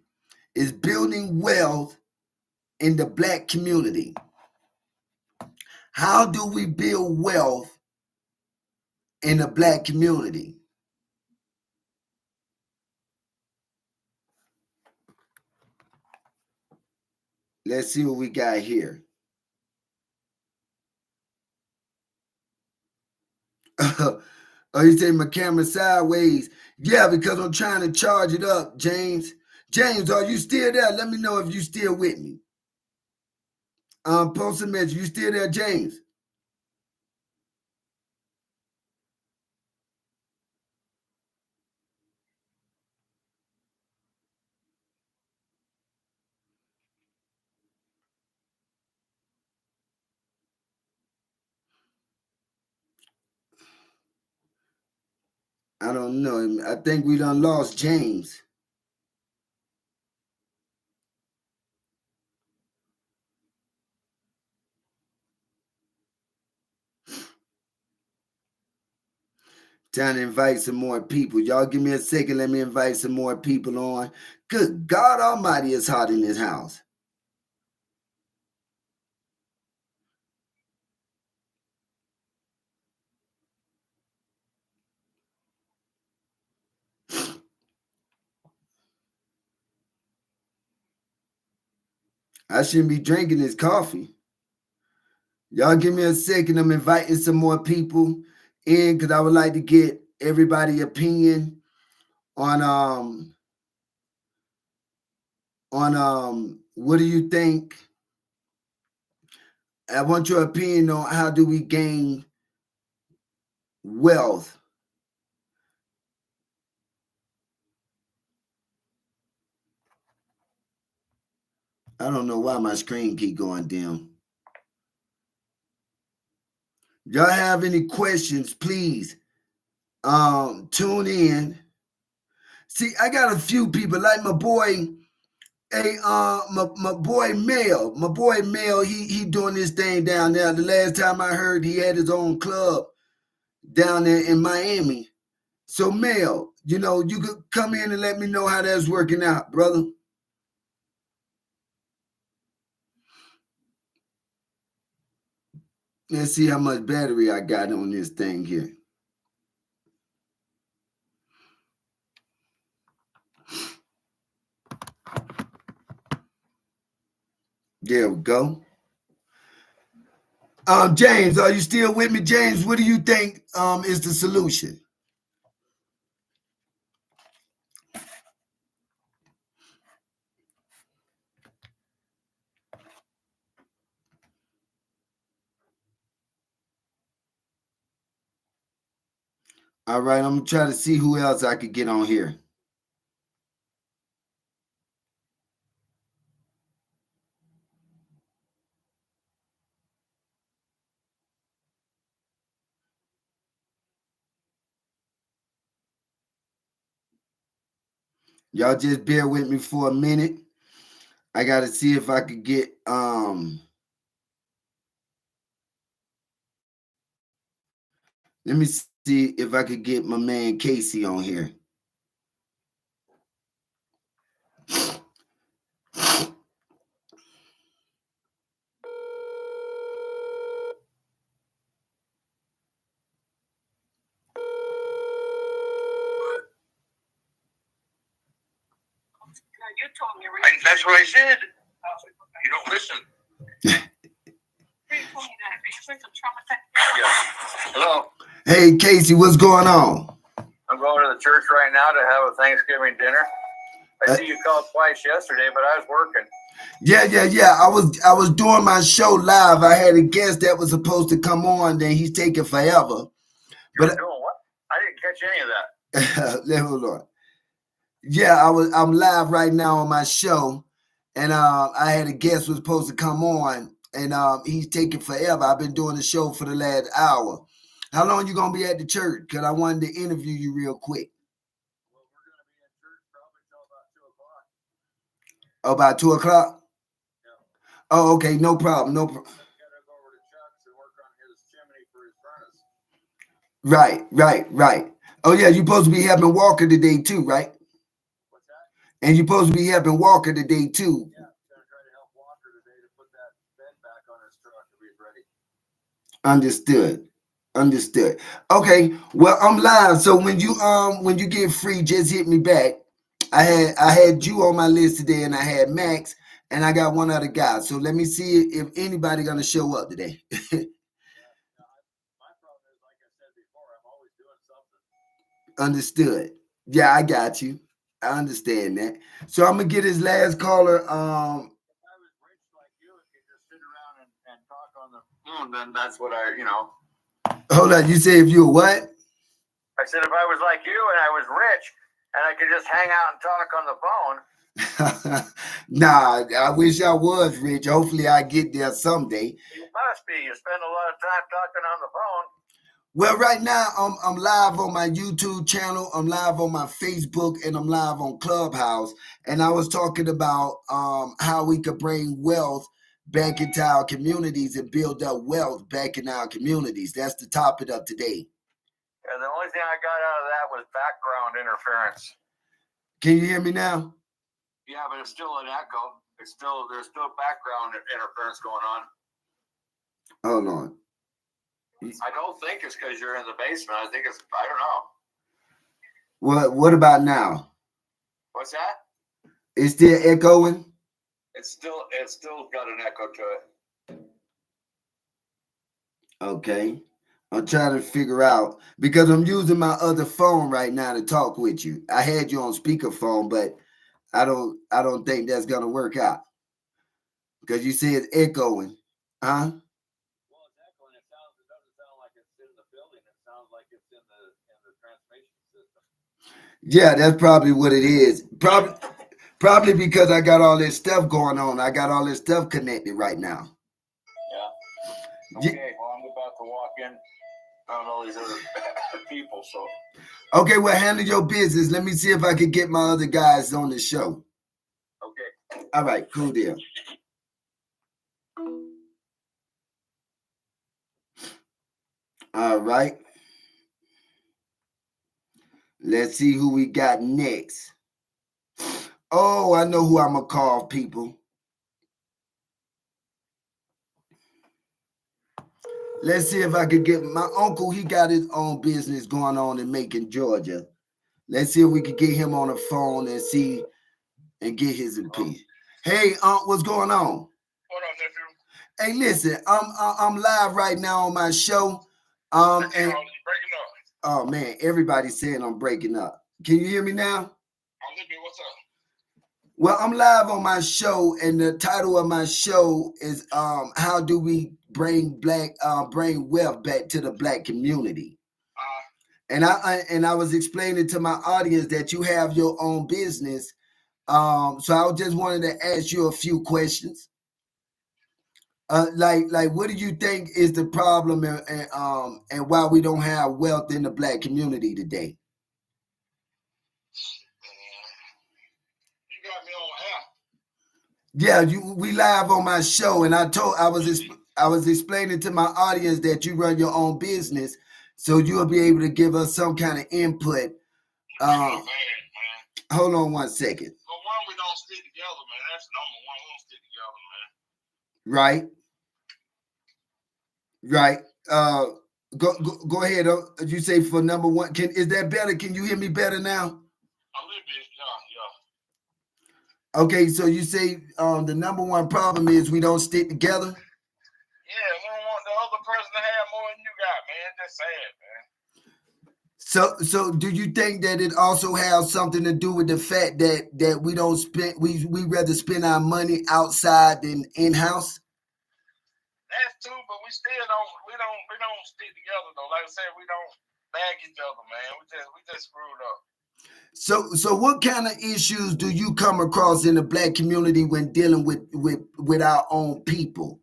is building wealth in the Black community. How do we build wealth in the Black community? Let's see what we got here. Oh, you say my camera sideways? Yeah, because I'm trying to charge it up, James. James, are you still there? Let me know if you still with me. Post a message. You still there, James? I don't know. I think we done lost James. Trying to invite some more people. Y'all give me a second. Let me invite some more people on. Good God Almighty, it's hot in this house. I shouldn't be drinking this coffee. Y'all give me a second. I'm inviting some more people in because I would like to get everybody's opinion on what do you think? I want your opinion on how do we gain wealth. I don't know why my screen keep going dim. Y'all have any questions, please tune in. See, I got a few people like my boy, my boy Mel, he doing this thing down there. The last time I heard, he had his own club down there in Miami. So Mel, you know, you could come in and let me know how that's working out, brother. Let's see how much battery I got on this thing here. There we go. James, are you still with me? James, what do you think is the solution? All right, I'm gonna try to see who else I could get on here. Y'all just bear with me for a minute. I got to see if I could get let me see if I could get my man Casey on here. You told me. That's what I said. You don't listen. Hello. Hey, Casey, what's going on? I'm going to the church right now to have a Thanksgiving dinner. I see you called twice yesterday, but I was working. Yeah. I was doing my show live. I had a guest that was supposed to come on, then he's taking forever. You're doing what? I didn't catch any of that. Hold on. Yeah, I'm live right now on my show, and I had a guest was supposed to come on, and he's taking forever. I've been doing the show for the last hour. How long you gonna be at the church? Because I wanted to interview you real quick. Well, we're gonna be at church probably till about 2:00. About 2:00? Yeah. Oh, okay, no problem. No problem. Gotta go over to Chuck's and work on his chimney for his furnace. Right. Oh yeah, you're supposed to be helping Walker today too, right? What's that? And you're supposed to be helping Walker today too. Yeah, I'm gonna try to help Walker today to put that bed back on his truck if he's ready. Understood. Okay, well, I'm live. So when you get free, just hit me back. I had you on my list today, and I had Max, and I got one other guy. So let me see if anybody gonna show up today. My problem is, like I said before, I'm always doing something. Understood. Yeah, I got you. I understand that. So I'm gonna get his last caller. If I was rich like you and could just sit around and talk on the phone, then that's what Hold on. You say if you're what? I said if I was like you and I was rich and I could just hang out and talk on the phone. Nah, I wish I was rich. Hopefully I get there someday. You must be. You spend a lot of time talking on the phone. Well, right now I'm live on my YouTube channel, I'm live on my Facebook, and I'm live on Clubhouse. And I was talking about how we could bring wealth back into our communities and build up wealth back in our communities. That's the topic of today. And the only thing I got out of that was background interference. Can you hear me now? Yeah, but it's still an echo. There's still background interference going on. Hold on. I don't think it's because you're in the basement. I think it's, I don't know. What about now? What's that? It's still echoing? It's still got an echo to it. Okay. I'm trying to figure out, because I'm using my other phone right now to talk with you. I had you on speakerphone, but I don't think that's gonna work out. Because you see it's echoing. Huh? Well, it's echoing. It doesn't sound like it's in the building. It sounds like it's in the transmission system. Yeah, that's probably what it is. Probably because I got all this stuff going on. I got all this stuff connected right now. Yeah. Okay, well, I'm about to walk in on all these other people, so. Okay, well, handle your business. Let me see if I can get my other guys on the show. Okay. All right, cool deal. All right. Let's see who we got next. Oh, I know who I'm going to call, people. Let's see if I could get my uncle. He got his own business going on in Macon, Georgia. Let's see if we could get him on the phone and see and get his opinion. Hey, what's going on? What up, nephew? Hey, listen, I'm live right now on my show. And breaking up. Oh man, everybody's saying I'm breaking up. Can you hear me now? I'm listening. What's up? Well, I'm live on my show, and the title of my show is how do we bring wealth back to the Black community? And I was explaining to my audience that you have your own business. So I just wanted to ask you a few questions. Like, what do you think is the problem, and why we don't have wealth in the Black community today? me on air. Yeah, we live on my show, and I was explaining to my audience that you run your own business, so you'll be able to give us some kind of input. Man. Hold on one second. For one, we don't stick together, man. That's number one. We don't stick together, man. Right. Go ahead. You say for number one. Is that better? Can you hear me better now? A little bit, yeah. Okay, so you say the number one problem is we don't stick together? Yeah, we don't want the other person to have more than you got, man. That's sad, man. So do you think that it also has something to do with the fact that we don't spend we rather spend our money outside than in-house? That's too, but we still don't stick together though. Like I said, we don't bag each other, man. We just screwed up. So what kind of issues do you come across in the Black community when dealing with our own people?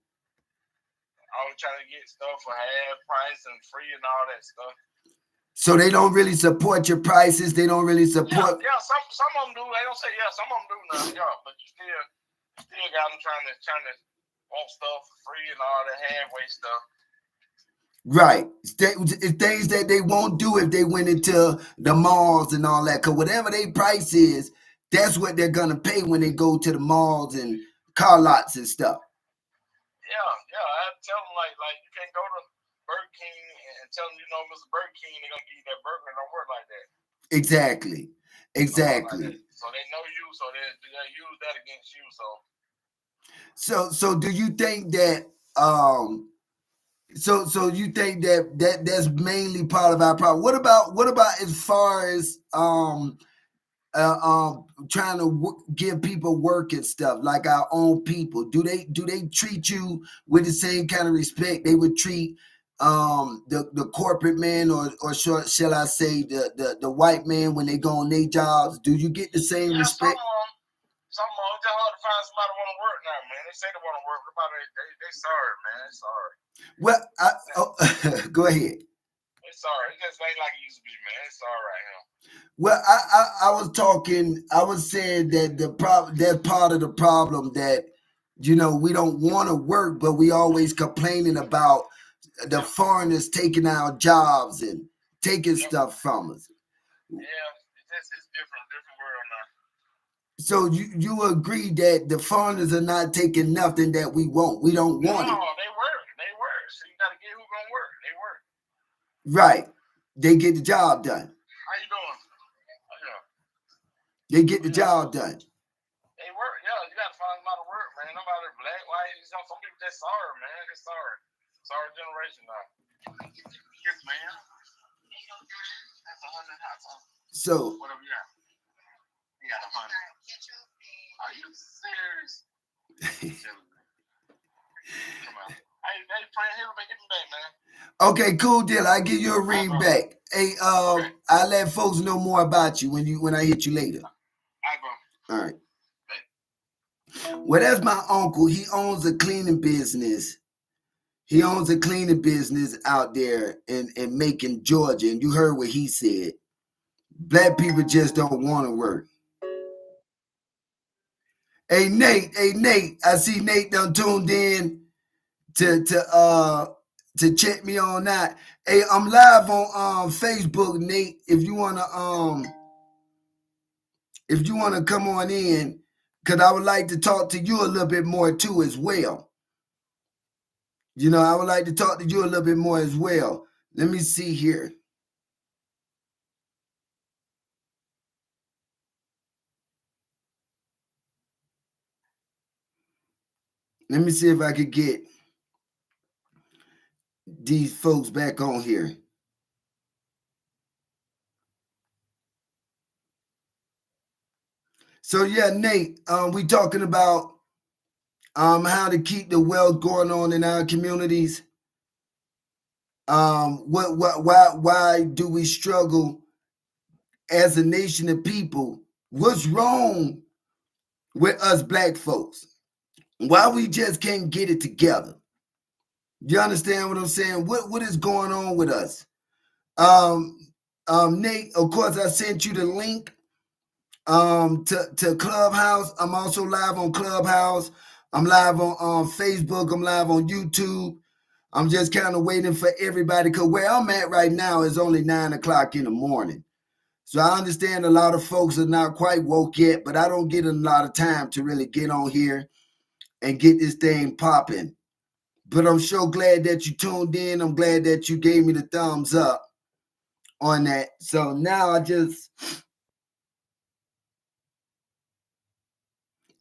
Always trying to get stuff for half price and free and all that stuff. So they don't really support your prices. They don't really support. Yeah. Some of them do. They don't say some of them do nothing. Yeah, but you still got them trying to want stuff for free and all that halfway stuff. Right. Things that they won't do if they went into the malls and all that. Because whatever their price is, that's what they're going to pay when they go to the malls and car lots and stuff. Yeah. I tell them, like you can't go to Burger King and tell them, Mr. Burger King, they're going to give you that burger. It don't work like that. Exactly. So they know you, so they use that against you. So do you think that So you think that's mainly part of our problem? What about as far as trying to give people work and stuff, like our own people? Do they treat you with the same kind of respect they would treat the corporate man or shall I say the white man when they go on their jobs? Do you get the same respect? Some of them, it's hard to find somebody want to work now, man. They say they want to work, but they sorry, man. They sorry. Well, go ahead. It's sorry. It just ain't like it used to be, man. It's sorry right now. Well, I was saying that that's part of the problem, that we don't want to work, but we always complaining about the foreigners taking our jobs and taking stuff from us. Yeah, it's different world now. So you agree that the foreigners are not taking nothing that we want? We don't want it. No, they work. So you gotta get who's gonna work. They work. Right. They get the job done. How you doing? Yeah. They get the job done. They work. Yeah, you gotta find them out to work, man. Nobody black, white. Some people just sorry, man. They're sorry. Sorry generation now. Yes, man. That's 100 hot sauce. So. Whatever you got. You got 100. Are you serious? Come on. Hey, friend, here, get me back, man. Okay, cool deal. I give you a ring back. Hey, okay. I'll let folks know more about you when I hit you later. All right, bro. All right. Well, that's my uncle. He owns a cleaning business. He owns a cleaning business out there in Macon, Georgia. And you heard what he said. Black people just don't want to work. Hey, Nate. I see Nate done tuned in to check me on that. Hey, I'm live on Facebook, Nate. If you wanna come on in, because I would like to talk to you a little bit more too as well. I would like to talk to you a little bit more as well. Let me see here. Let me see if I could get these folks back on here. So yeah, Nate, we talking about how to keep the wealth going on in our communities. Why do we struggle as a nation of people? What's wrong with us black folks? Why we just can't get it together? You understand what I'm saying? What is going on with us? Nate, of course, I sent you the link to Clubhouse. I'm also live on Clubhouse. I'm live on Facebook. I'm live on YouTube. I'm just kind of waiting for everybody because where I'm at right now is only 9 o'clock in the morning. So I understand a lot of folks are not quite woke yet, but I don't get a lot of time to really get on here and get this thing popping. But I'm so glad that you tuned in. I'm glad that you gave me the thumbs up on that. So now I just...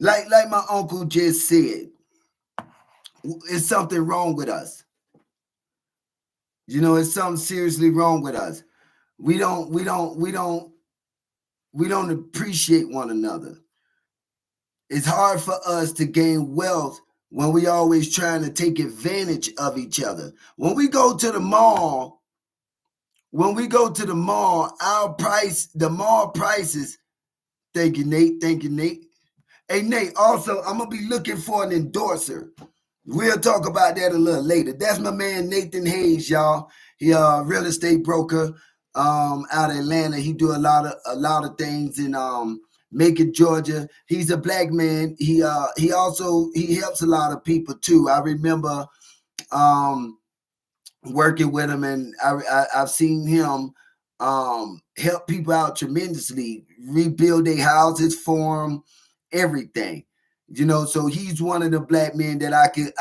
Like my uncle just said, it's something wrong with us. You know, it's something seriously wrong with us. We don't appreciate one another. It's hard for us to gain wealth when we always trying to take advantage of each other. When we go to the mall, the mall prices, thank you, Nate. Hey, Nate, also, I'm going to be looking for an endorser. We'll talk about that a little later. That's my man, Nathan Hayes, y'all. He a real estate broker out of Atlanta. He do a lot of things in Macon, Georgia. He's a black man. He helps a lot of people too. I remember working with him, and I've seen him help people out tremendously, rebuild their houses for them, everything. You know, so he's one of the black men that I could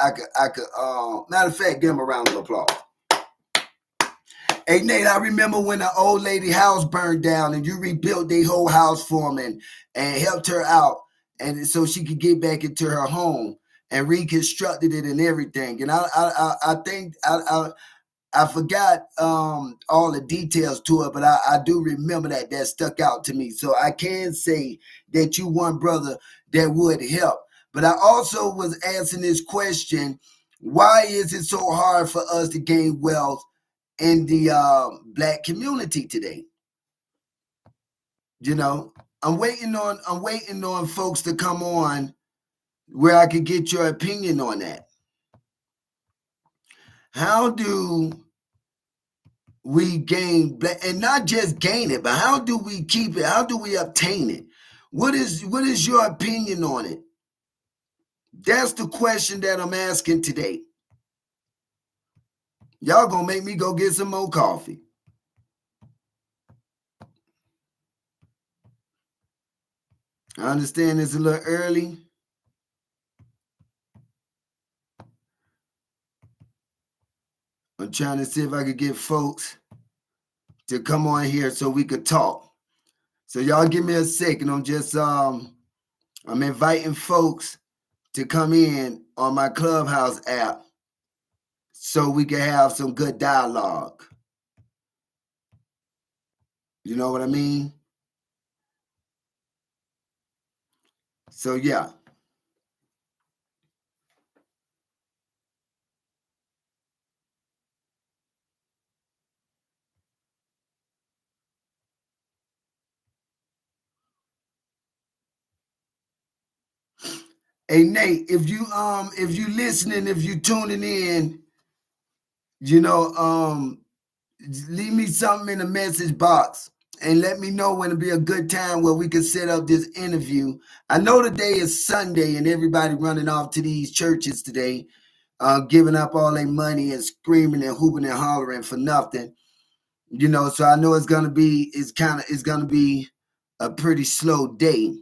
matter of fact, give him a round of applause. Hey, Nate, I remember when the old lady house burned down and you rebuilt their whole house for them and helped her out, and so she could get back into her home and reconstructed it and everything. And I think I forgot all the details to it, but I do remember that stuck out to me. So I can say that you one brother that would help. But I also was asking this question, why is it so hard for us to gain wealth in the black community today? You know, I'm waiting on folks to come on where I could get your opinion on that. How do we gain, and not just gain it, but how do we keep it? How do we obtain it? What is your opinion on it? That's the question that I'm asking today. Y'all gonna make me go get some more coffee. I understand it's a little early. I'm trying to see if I could get folks to come on here so we could talk. So y'all give me a second. I'm just I'm inviting folks to come in on my Clubhouse app so we can have some good dialogue. You know what I mean? So yeah. Hey Nate, if you listening, if you tuning in, you know, leave me something in the message box and let me know when it'll be a good time where we can set up this interview. I know today is Sunday and everybody running off to these churches today, giving up all their money and screaming and hooping and hollering for nothing. You know, so I know it's gonna be a pretty slow day.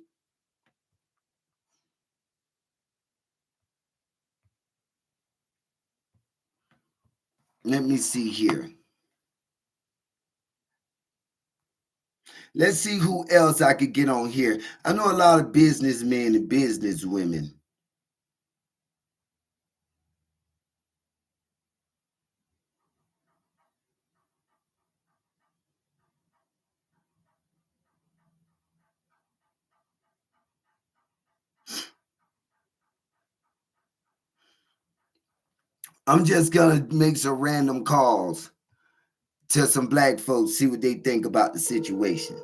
Let me see here. Let's see who else I could get on here. I know a lot of businessmen and businesswomen. I'm just gonna make some random calls to some black folks, see what they think about the situation.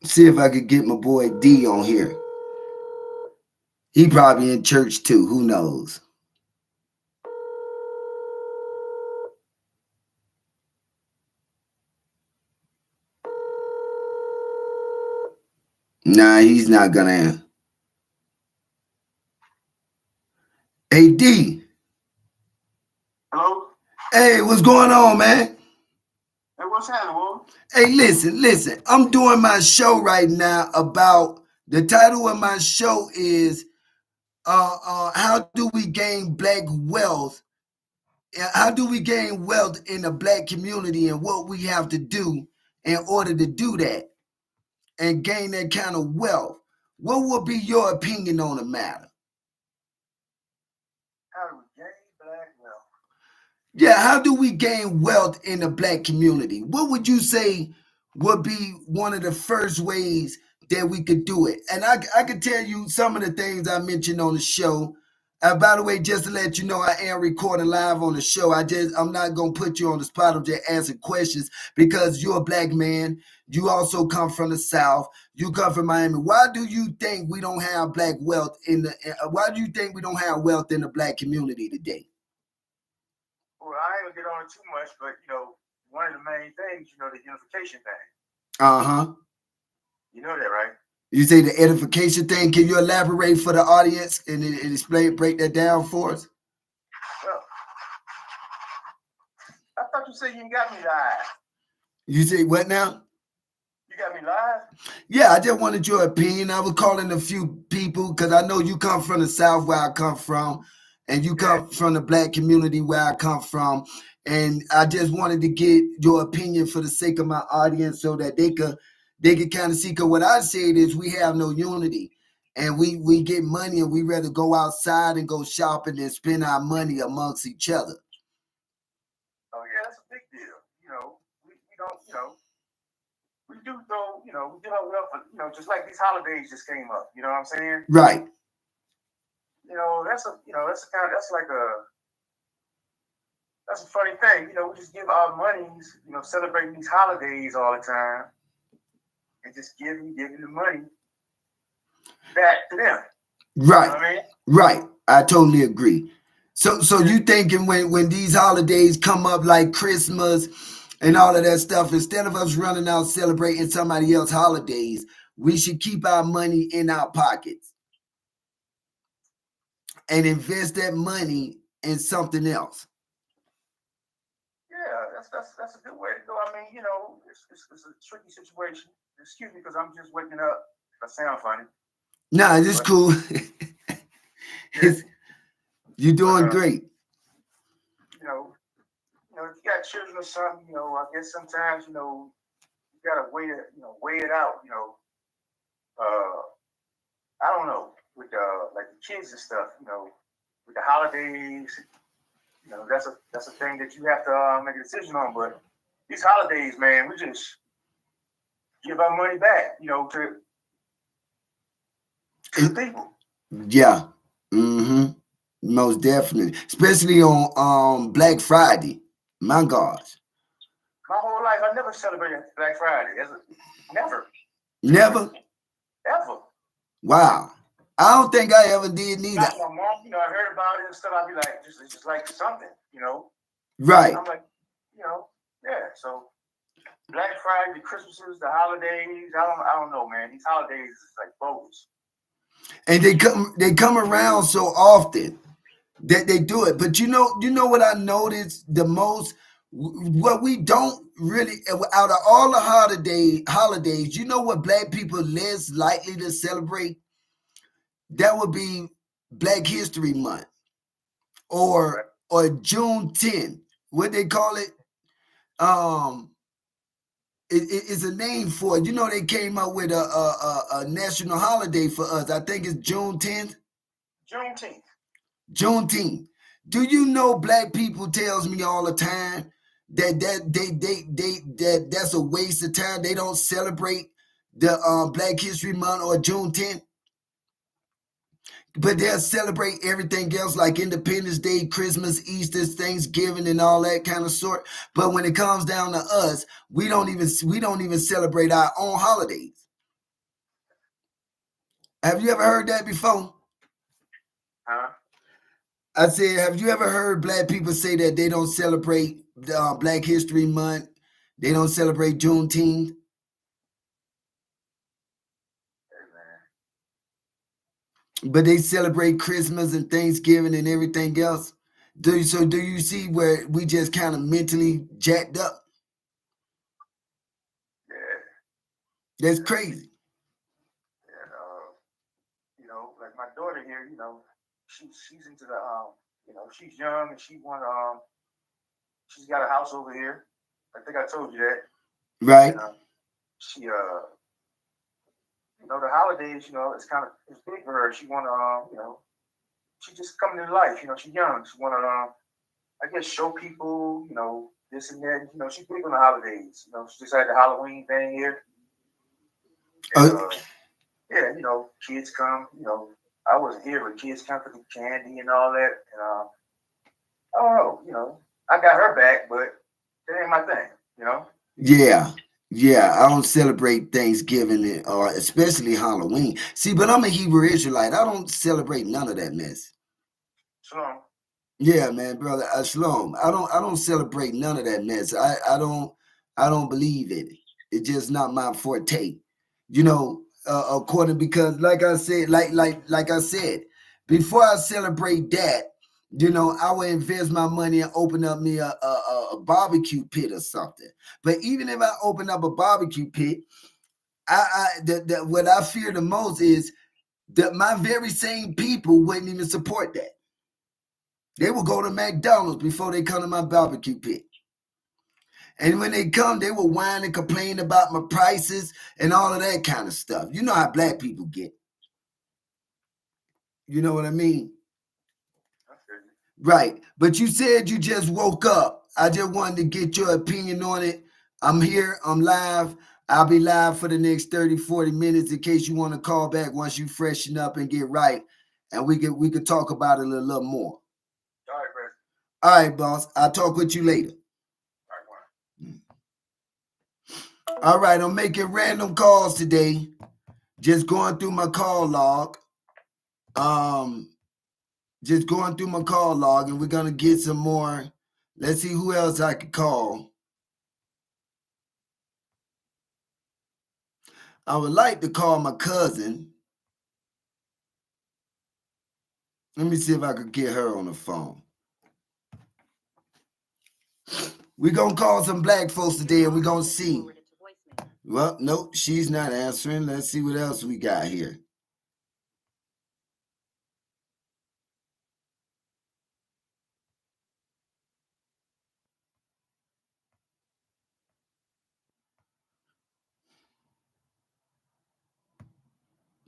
See if I could get my boy D on here. He probably in church too, who knows? Nah, he's not gonna answer. Hey, D. Hello? Hey, what's going on, man? Hey, what's happening, boy? Hey, listen. I'm doing my show right now about the title of my show is how do we gain black wealth? How do we gain wealth in the black community and what we have to do in order to do that and gain that kind of wealth? What would be your opinion on the matter? How do we gain black wealth? Yeah, how do we gain wealth in the black community? What would you say would be one of the first ways that we could do it? And I could tell you some of the things I mentioned on the show. By the way, just to let you know, I am recording live on the show. I'm not gonna put you on the spot. I'm just asking questions because you're a black man. You also come from the South. You come from Miami. Why do you think we don't have black wealth why do you think we don't have wealth in the black community today? Well, I ain't gonna get on it too much, but one of the main things, the unification thing. Uh-huh. You know that, right? You say the edification thing. Can you elaborate for the audience and break that down for us? Well, I thought you said you got me live. You say what now? You got me live? Yeah, I just wanted your opinion. I was calling a few people because I know you come from the South where I come from, and you come from the black community where I come from. And I just wanted to get your opinion for the sake of my audience so that they could kind of see. Because what I said is we have no unity. And we get money and we rather go outside and go shopping and spend our money amongst each other. Oh, yeah, that's a big deal. We don't, we do throw, we do our well for, just like these holidays just came up. You know what I'm saying? Right. That's a funny thing. We just give our monies, celebrating these holidays all the time, and just giving the money back to them. Right. You know what I mean? Right. I totally agree. So you thinking when these holidays come up like Christmas and all of that stuff, instead of us running out celebrating somebody else's holidays, we should keep our money in our pockets and invest that money in something else. Yeah, that's a good way to go. I mean, it's a tricky situation. Excuse me, because I'm just waking up. If I sound funny. Nah, it's cool. You're doing great. If you got children or something, I guess sometimes, you gotta weigh it out. I don't know, with like the kids and stuff, with the holidays, that's a thing that you have to make a decision on. But these holidays, man, we just give our money back, to the people. Yeah. Mm-hmm. Most definitely. Especially on Black Friday. My gosh. My whole life, I never celebrated Black Friday. Never. Never? Ever. Wow. I don't think I ever did neither. Not my mom, I heard about it and stuff. I'd be like, it's just like something, Right. I'm like, yeah. So Black Friday, the Christmases, the holidays, I don't know, man. These holidays is like bogus. And they come around so often that they do it. But you know what I noticed the most? What we don't really, out of all the holidays, you know what black people less likely to celebrate? That would be Black History Month or Juneteenth. What they call it? It's a name for it. They came up with a national holiday for us. I think it's Juneteenth. Juneteenth. Do you know black people tells me all the time that that's a waste of time. They don't celebrate the Black History Month or Juneteenth, but they'll celebrate everything else like Independence Day, Christmas, Easter, Thanksgiving, and all that kind of sort. But when it comes down to us, we don't even celebrate our own holidays. Have you ever heard that before? Huh? I said, have you ever heard black people say that they don't celebrate Black History Month? They don't celebrate Juneteenth? But they celebrate Christmas and Thanksgiving and everything else. Do you see where we just kind of mentally jacked up? Yeah. That's crazy. And like my daughter here, she's into the she's young and she's got a house over here. I think I told you that. Right. And, she the holidays, it's big for her. She wanna she just coming to life, she's young. She wanna I guess show people, this and that. She's big on the holidays. She just had the Halloween thing here. And, yeah, kids come, I wasn't here, but kids come for the candy and all that. And I don't know, I got her back, but that ain't my thing. Yeah, I don't celebrate Thanksgiving or especially Halloween. See, but I'm a Hebrew Israelite. I don't celebrate none of that mess. Shalom. Yeah, man, brother. Shalom. I don't celebrate none of that mess. I don't believe it. It's just not my forte. According because like I said, like I said, before I celebrate that, I would invest my money and open up me a barbecue pit or something. But even if I open up a barbecue pit, what I fear the most is that my very same people wouldn't even support that. They will go to McDonald's before they come to my barbecue pit. And when they come, they will whine and complain about my prices and all of that kind of stuff. You know how black people get. You know what I mean? Right. But you said you just woke up. I just wanted to get your opinion on it. I'm here. I'm live. I'll be live for the next 30, 40 minutes in case you want to call back once you freshen up and get right. And we could talk about it a little more. All right, bro. All right, boss. I'll talk with you later. All right, I'm making random calls today. Just going through my call log. Just going through my call log, and we're gonna get some more. Let's see who else I could call. I would like to call my cousin. Let me see if I could get her on the phone. We're gonna call some black folks today, and we're gonna see. Well, nope, she's not answering. Let's see what else we got here.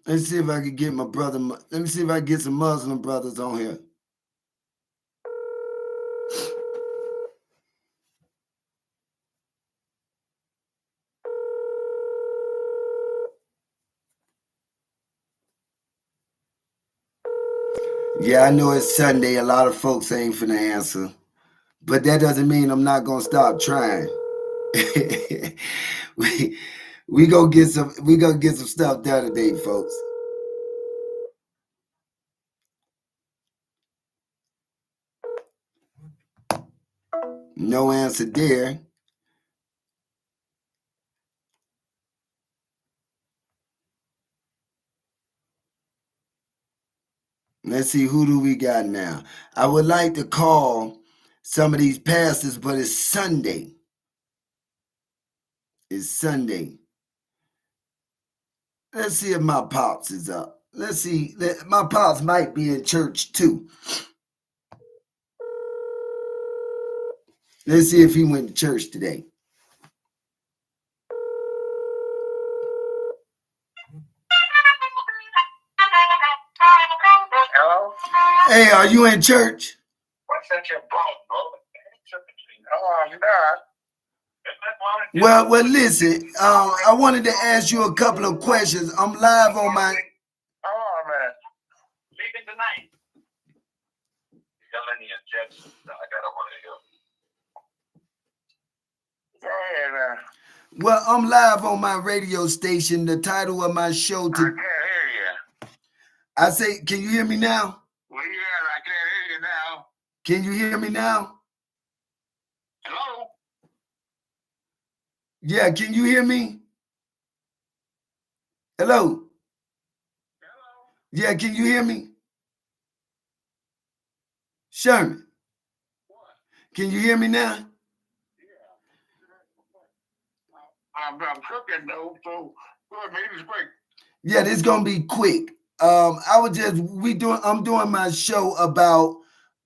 Let's see if I can get my brother. Let me see if I can get some Muslim brothers on here. Yeah, I know it's Sunday. A lot of folks ain't finna answer. But that doesn't mean I'm not gonna stop trying. we gonna get some stuff done today, folks. No answer there. Let's see, who do we got now? I would like to call some of these pastors, but it's Sunday. It's Sunday. Let's see if my pops is up. Let's see. My pops might be in church too. Let's see if he went to church today. Hello? Hey, are you in church? What's that your phone, bro? Oh, I'm not. Well, listen. I wanted to ask you a couple of questions. I'm live on my. Oh, man. Leaving tonight. You got any objections? I got one of you. Go ahead, man. Well, I'm live on my radio station. The title of my show. I can't hear you. I say, can you hear me now? Well, yeah, I can't hear you now. Can you hear me now? Hello? Yeah, can you hear me? Hello? Hello? Yeah, can you hear me? Sherman, can you hear me now? I'm cooking though, so good, man. It's great. Yeah, this gonna be quick. I'm doing my show about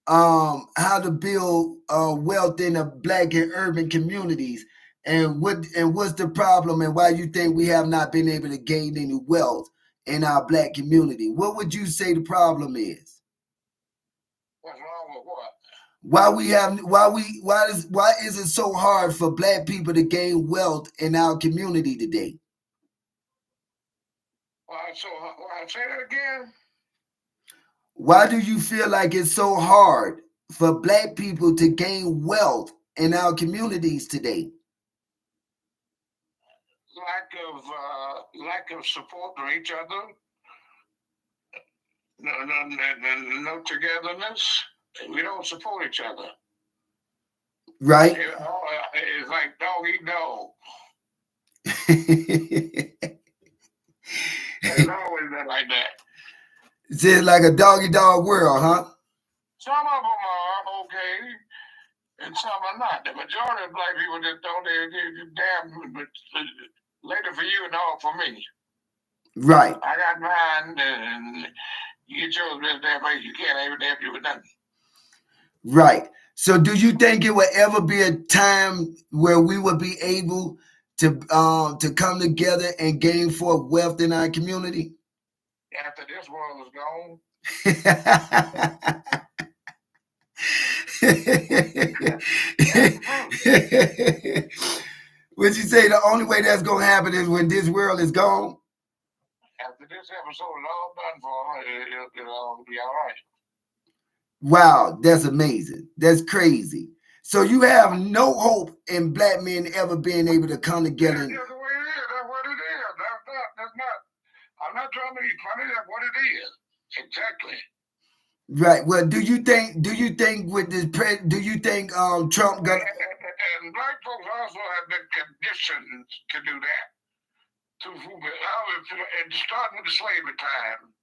how to build wealth in the Black and urban communities, and what's the problem, and why you think we have not been able to gain any wealth in our Black community. What would you say the problem is? What's wrong with what? Why is it so hard for Black people to gain wealth in our community today? Why say that again? Why do you feel like it's so hard for Black people to gain wealth in our communities today? Lack of support from each other. No togetherness. We don't support each other. Right? It's like dog eat dog. It's always been like that. It's just like a dog world, huh? Some of them are okay, and some are not. The majority of Black people just don't. They damn, but later for you and all for me. Right. I got mine, and you get yours this damn way. You can't even damn you with nothing. Right. So do you think it will ever be a time where we will be able to come together and gain for wealth in our community? After this world is gone. Would you say the only way that's going to happen is when this world is gone? After this episode is all done for, it'll all be all right. Wow, that's amazing. That's crazy. So you have no hope in Black men ever being able to come together. That's the way it is. That's what it is. That's not. I'm not trying to be funny. That's what it is. Exactly. Right. Well, do you think with this do you think Trump gonna? And Black folks also have been conditioned to do that. And starting with the slavery time.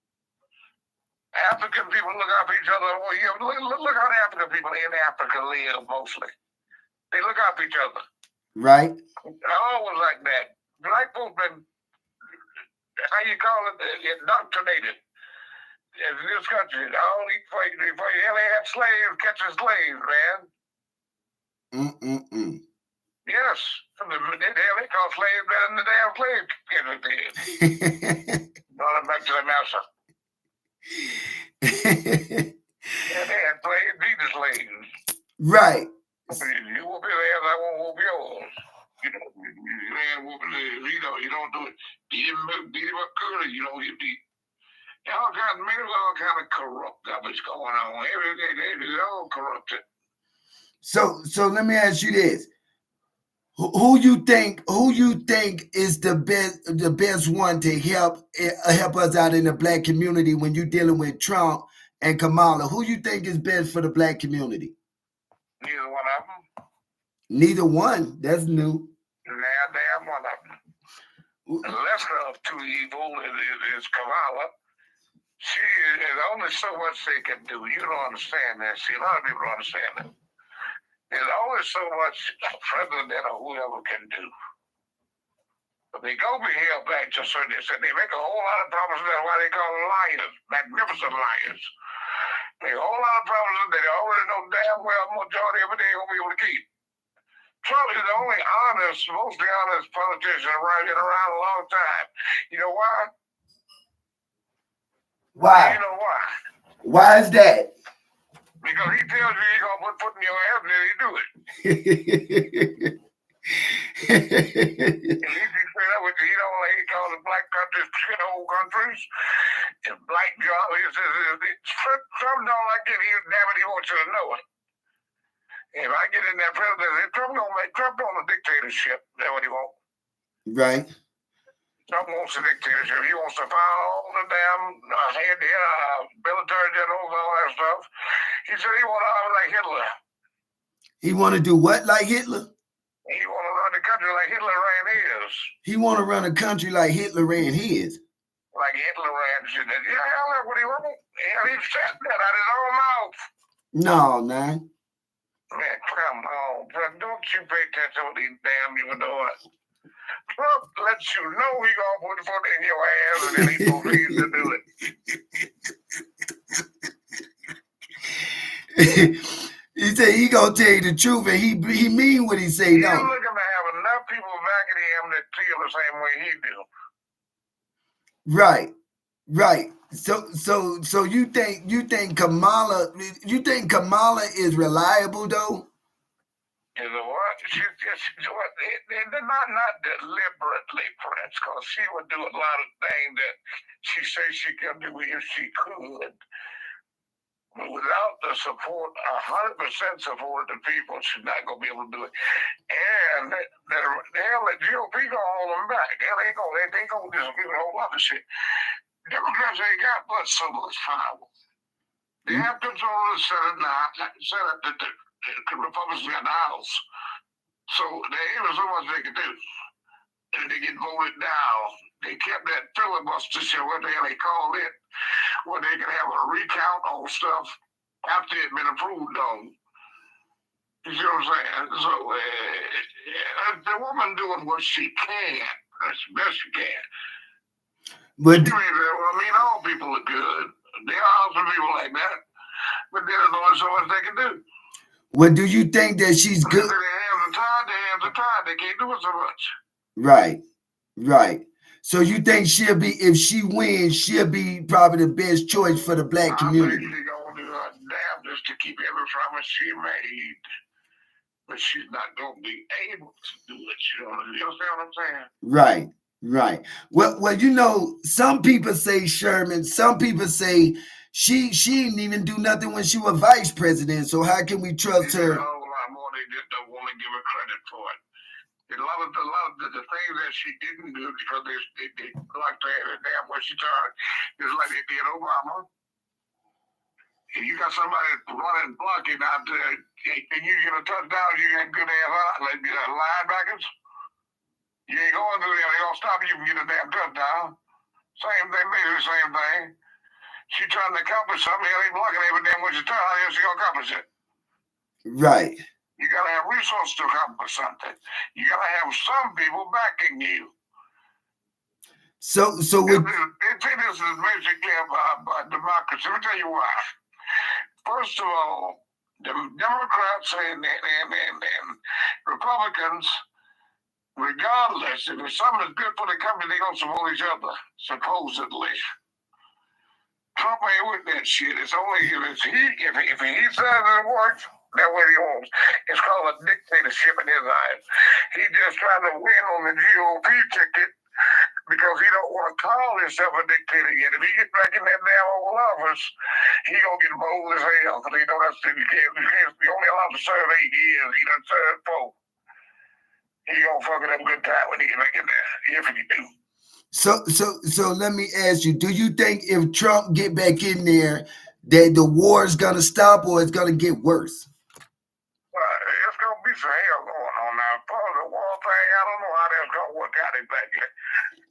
African people look out for each other. Well, look how the African people in Africa live mostly. They look out for each other. Right. Always like that. Black folks been, how you call it, indoctrinated in this country. Only for you had slaves catching slaves, man. Yes. They call slaves better than the damn slave catchers did. Brought them back to the master. Yeah, they had slaves, beat the slaves. Right. You whoop his ass, I won't whoop yours. You don't do it. Beat him up good, you don't get beat. All kind of corrupt garbage going on. They're all corrupted. So let me ask you this. Who you think is the best one to help us out in the Black community when you're dealing with Trump and Kamala? Who you think is best for the Black community? Neither one of them. Neither one. That's new. Damn one of them. The lesser of two evil is Kamala. There's only so much they can do. You don't understand that. See, a lot of people don't understand that. There's only so much a president or whoever can do. But they go be held back to a certain extent. They make a whole lot of promises. That's why they call them liars, magnificent liars. Make a whole lot of promises that they already know damn well majority of it they ain't gonna be able to keep. Trump is the only mostly honest politician around a long time. You know why? Why? You know why? Why is that? Because he tells you he's gonna put foot in your ass and then he do it. And he be straight up with you. He calls the black countries shithole countries. And black job. Trump don't like it. Damn it, he wants you to know it. If I get in that presidency, Trump on a dictatorship. That's what he wants. Right. Trump wants a dictatorship. He wants to fire all the damn military generals, all that stuff. He said he want to run like Hitler. He want to do what like Hitler? He want to run the country like Hitler ran his. He want to run a country like Hitler ran his. like Hitler and shit. Yeah, that's what he wrote. Hell, he said that out his own mouth. No, man. Man, come on. Don't you pay attention to what these damn people doing. Trump lets you know he gonna put the foot in your ass and then he proceeds to do it. He said he gonna tell you the truth, and he mean what he say. He's Don't. looking to have enough people backing him that feel the same way he do. Right, right. So you think Kamala is reliable though? You know what? They're not deliberately, Prince, because she would do a lot of things that she says she can do if she could. But without the support, 100% support of the people, she's not going to be able to do it. And the GOP going to hold them back. They ain't going to just give a whole lot of shit. Democrats ain't got but so much power. They have control of the Senate now. The Republicans got the House. So there ain't so much they can do. And they get voted down. They kept that filibuster shit, what the hell they call it, where they can have a recount on stuff after it been approved on. You see what I'm saying? So the woman doing what she can. That's the best she can. But all people are good. There are some people like that. But there's only so much they can do. what do you think that she's good? If they have the time, they can't do it so much. Right, right. So you think if she wins, she'll be probably the best choice for the black community? I think she's gonna do her damnedest to keep every promise she made, but she's not gonna be able to do it. You understand what I'm saying? Right, right. Well, you know, some people say Sherman. Some people say she didn't even do nothing when she was vice president. So how can we trust her? A whole lot more. They just don't want to give her credit for it. A lot of the things that she didn't do because they like to have it damn what she tried, just like they did Obama. If you got somebody running blocking out there, and you get a touchdown, you get good ass like linebackers. You ain't going through there. They gonna stop you from getting a damn touchdown. Same thing, maybe the same thing. She trying to accomplish something. They ain't blocking every damn what she trying. How else she gonna accomplish it? Right. You gotta have resources to accomplish something. You gotta have some people backing you. So They think this is basically about democracy. Let me tell you why. First of all, the Democrats and Republicans, regardless, if something is good for the country, they gonna support each other, supposedly. Trump ain't with that shit. It's only if he says it works, that's what he wants. It's called a dictatorship in his eyes. He's just trying to win on the GOP ticket because he don't want to call himself a dictator yet. If he gets back in that damn Oval Office, he gonna get bold as hell because he know that's you can't be only allowed to serve 8 years. He done served 4. He gonna fuck it up a good time when he get back in there, if he do. So let me ask you, do you think if Trump get back in there that the war is gonna stop or it's gonna get worse? It's gonna be some hell going on now. Part of the war thing, I don't know how that's gonna work out exactly.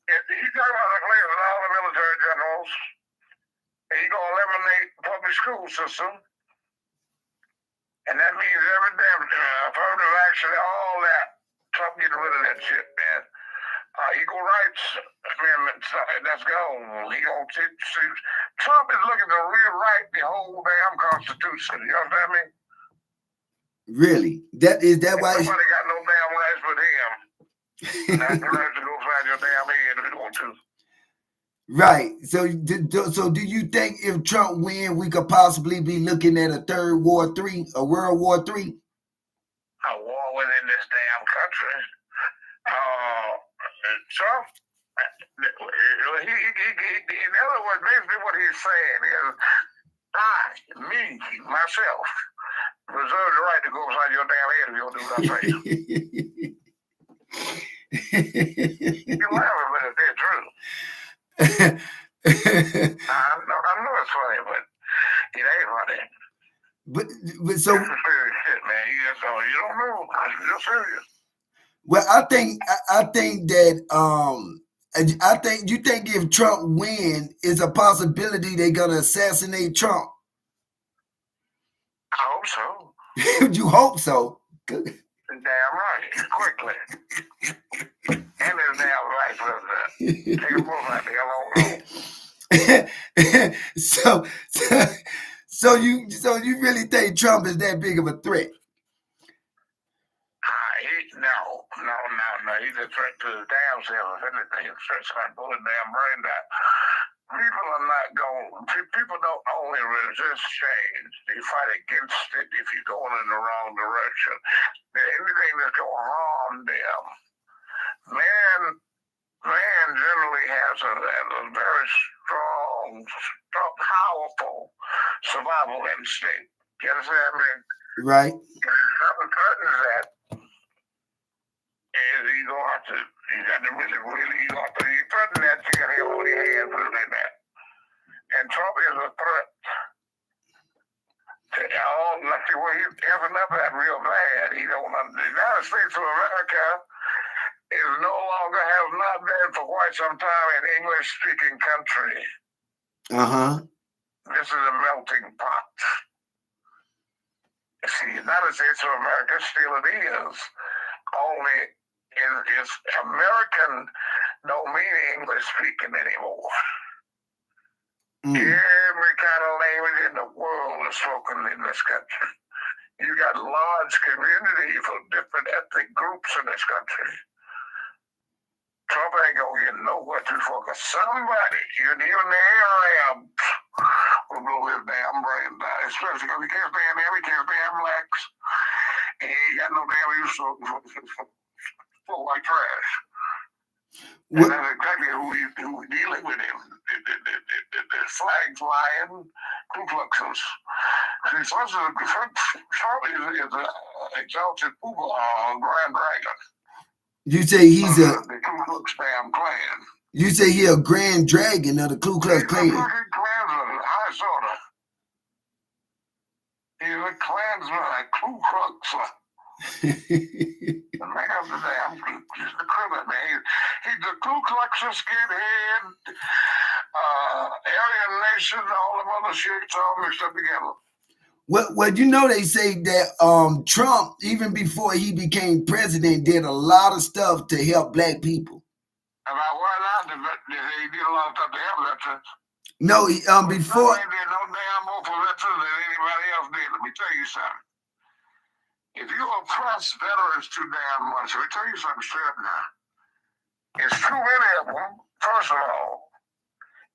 If you talk about replacing all the military generals, and you gonna eliminate the public school system, and that means every damn affirmative action, all that. Trump getting rid of that shit, man. Equal rights amendments, that's gone. He gonna see. Trump is looking to rewrite the whole damn Constitution. You understand me? Really? Is that why? Nobody got no damn rights with him. Not the right to go find your damn head if you want to. Right. So do you think if Trump win, we could possibly be looking at a World War III? A war within this damn country. Trump, in other words, basically what he's saying is, myself, reserve the right to go upside your damn head if you don't do what I say. You're laughing, but it's true. I know it's funny, but it ain't funny. But so this is serious shit, man. You don't know. It's serious. well, I think that I think you think if Trump win, is a possibility they're gonna assassinate Trump. I hope so. You hope so. Damn right. Quickly. And his damn vice president. Take them both out the hell on. so you really think Trump is that big of a threat? No. He's a threat to his damn self. If anything, it's trying to pull his damn brain out. People are not going. People don't only resist change; they fight against it if you're going in the wrong direction. Anything that's going to harm them, man generally has a very strong, powerful survival instinct. You understand me? Right. Something threatens that. And you got to really, you threaten that, you got to have all your hands put it in that. And Trump is a threat to all, like the way he's effing up that real bad. The United States of America is no longer, has not been for quite some time, an English-speaking country. This is a melting pot. See, the United States of America still it is. Only is American don't mean English speaking anymore. Every kind of language in the world is spoken in this country. You got large communities of different ethnic groups in this country. Trump ain't gonna get nowhere too focused. Somebody, even the Arabs, will blow his damn brain down, especially because he can't stand them, he can't stand blacks. He ain't got no damn use for white trash. And that's exactly who we dealing with him. The flag flying Ku Kluxers. See, Trump is an exalted Grand Dragon. You say he's the Ku Klux damn Klan. You say he a Grand Dragon of the Ku Klux Klan. He's a fucking Klansman, I sorta. He's a Klansman, a Ku Klux. The man of the damn, he's the criminal man. He's the Ku Klux skinhead, Aryan Nation, all them other shit, all mixed up together. Well, you know they say that Trump, even before he became president, did a lot of stuff to help black people. About why not? He did a lot of stuff to help veterans. No, before. He did no damn more for veterans than anybody else did. Let me tell you something. If you oppress veterans too damn much, let me tell you something straight up now. It's too many of them, first of all,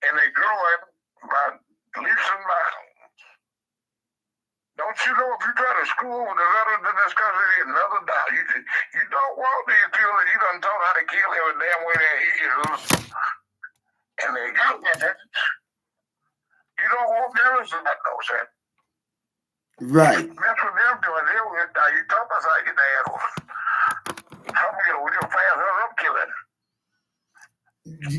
and they growing by leaps and bounds. Don't you know if you try to school with the veterans in this country, another dollar. You don't want these people that you done taught how to kill every damn way they is, and they got weapons. You don't want them to not know that. Right. That's what they're doing. You talk us like your dad. Help me with your fast up killing.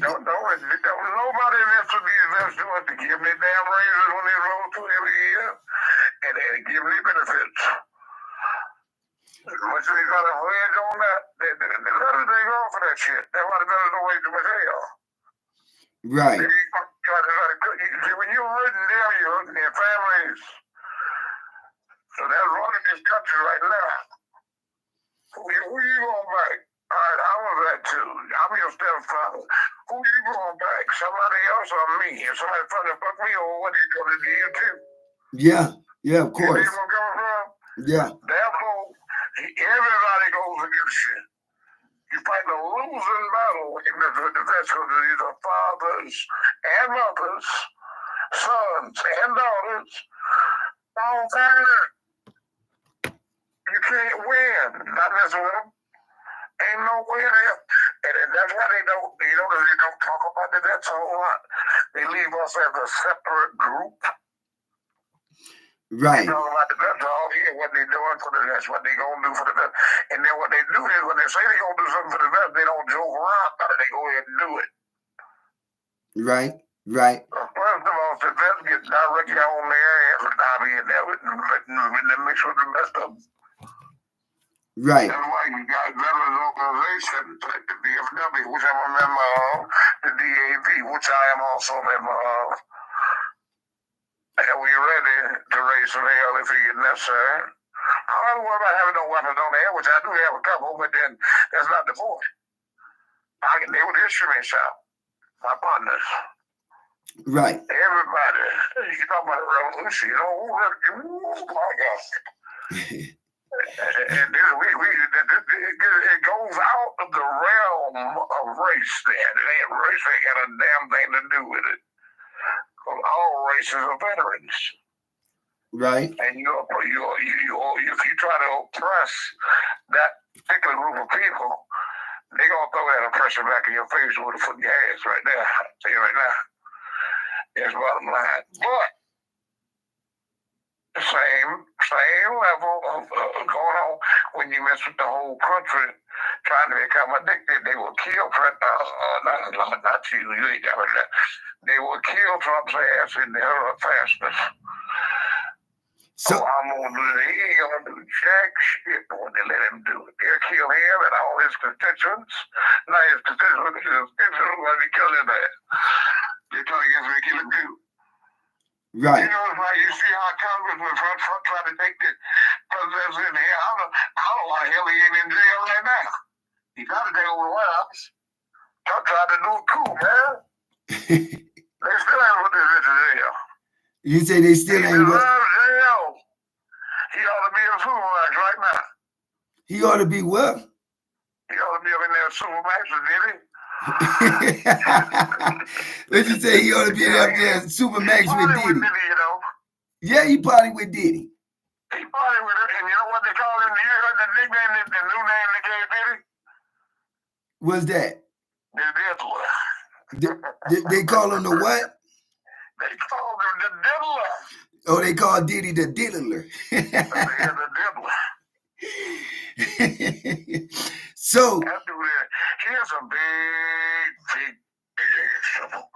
Nobody left for these vets doing to give me damn raises when they roll through every year, and they give me benefits. Once they got a wedge on that, they let it go for that shit. That's why the veterans don't wait to hell. Right. When you're hurting them, you're hurting their families. So they're running this country right now. Who you going back? All right, I was that too. I'm your stepfather. Who you going back? Somebody else or me? If somebody trying to fuck me over, what are you going to do you too? Yeah, of course. You see where I'm coming from? Yeah. Therefore, everybody goes against you. You fight a losing battle with the vets because these are fathers and mothers, sons and daughters. All time. You can't win. Not messing with them. Ain't no way there. And that's why they don't talk about the vets a whole lot. They leave us as a separate group. Right. They talk about the vets all here, what they doing for the vets, what they gonna do for the vets. And then what they do is when they say they gonna do something for the vets, they don't joke around about it. They go ahead and do it. Right. First of all, the vets get directly on their ass and not be in there with them mixed with the rest of them. Right. That's why you got veterans organization, like the VFW, which I'm a member of, the DAV, which I am also a member of. And we're ready to raise some hell if it gets necessary. I don't worry about having no weapons on there, which I do have a couple, but then that's not the point. I can deal with the instrument shop, my partners. Right. Everybody, you talk about a revolution, you know, oh my God. And it goes out of the realm of race then. It ain't race ain't got a damn thing to do with it. Because all races are veterans. Right. And if you try to oppress that particular group of people, they're gonna throw that oppression back in your face with a foot in your ass right there. I'll tell you right now. That's bottom line. But the same level of going on when you mess with the whole country trying to become addicted. They will kill not you ain't got that. They will kill Trump's ass in the fastness. So I'm gonna do it. He ain't gonna do jack shit when they let him do it. They'll kill him and all his constituents. Not his constituents, his constituents will be killing his ass. They're trying to get him to kill him too. right. You know, it's like you see how Congressman Trump trying to take the presidents in here. I don't know why the hell he ain't in jail right now. He tried to take over the White House. Trump tried to do a coup, man. They still ain't put this bitch in jail. You say they still He ain't what? deserves jail. He ought to be in Supermax right now. He ought to be what? He ought to be up in there Supermax, did he? What you say? He ought to be up there Supermax with Party Diddy. with Diddy, you know. Yeah, he party with Diddy. He party with her, and you know what they call him? You heard the nickname, the new name they gave Diddy? What's that? The Diddler. They call him the what? They called him the Diddler. Oh, they call Diddy the diddler. Yeah, the Diddler. So That dude there, he has a big ass trouble.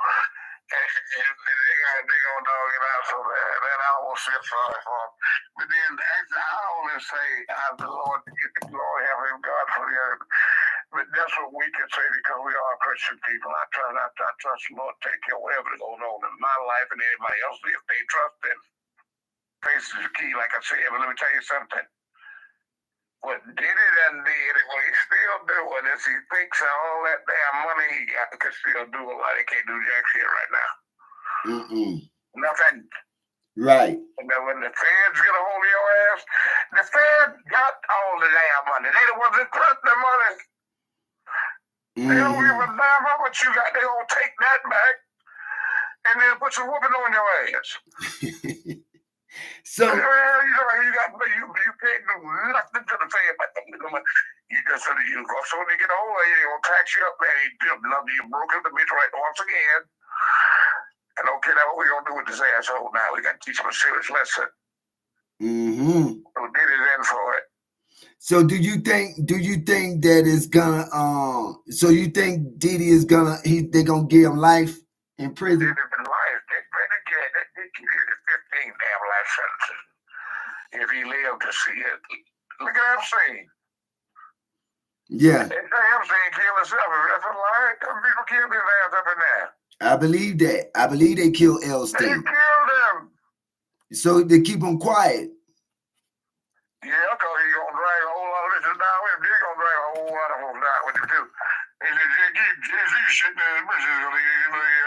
And they gonna dog it out so bad. Man, I almost feel sorry for him. But then actually, I always say, the Lord to get the glory, have him, God for the earth. But that's what we can say because we are Christian people. I trust the Lord to take care of whatever goes on in my life and anybody else. If they trust him, faith is the key, like I said. But let me tell you something. What Diddy done did, and what he's still doing is he thinks all that damn money he got can still do a lot. He can't do jack shit right now. Nothing. right. And then when the feds get a hold of your ass, the feds got all the damn money. They the ones that print the money. They don't give a damn how much you got. They gonna take that back and then put some whooping on your ass. So you can't do nothing to the Fed, but you just said you go. So when they get a hold of you, they gonna tax you up, man. You broke up the bitch right once again. And okay, now what we gonna do with this asshole now? We gotta teach him a serious lesson. So did it in for it. So do you think that it's gonna so you think Diddy is gonna they gonna give him life in prison? Did it in life. They give you 15 damn life sentences if he lived to see it. Look at Epstein. Yeah. They say Epstein killed himself. That's a lie. Some people killed his ass up in there. I believe that. I believe they killed They Epstein. killed him. So they keep him quiet. Yeah, because he's going to drag a whole lot of this down with him. He's going to drag a whole lot of them down with him, too. He said, Jay-Z sitting there in prison,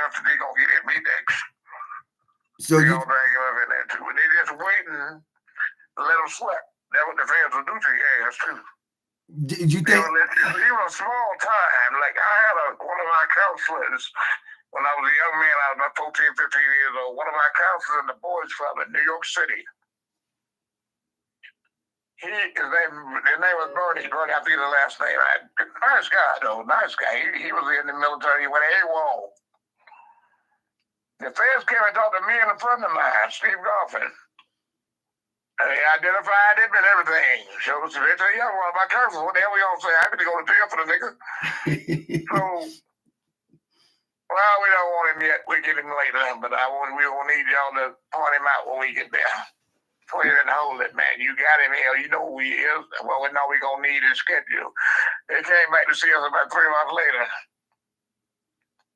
after they going to get him next. So They're you going to drag him up in there, too. And they just waiting to let him sweat. That's what the fans will do to your ass, too. did you think He was small time. Like, I had one of my counselors when I was a young man. I was about 14, 15 years old. One of my counselors in the boys' club in New York City. His name was Bernie. Bernie, I think the last name. Nice guy, though. Nice guy. He was in the military. He went AWOL. The feds came and talked to me and a friend of mine, Steve Goffin. And they identified him and everything. So they said, yeah, one of my counselors, what the hell we gonna say? I'm going to go to jail for the nigga. So, well, we don't want him yet. We'll get him later, but we will need y'all to point him out when we get there. Put it and hold it, man. You got him here. You know who he is. Well, we know we're going to need his schedule. They came back to see us about 3 months later.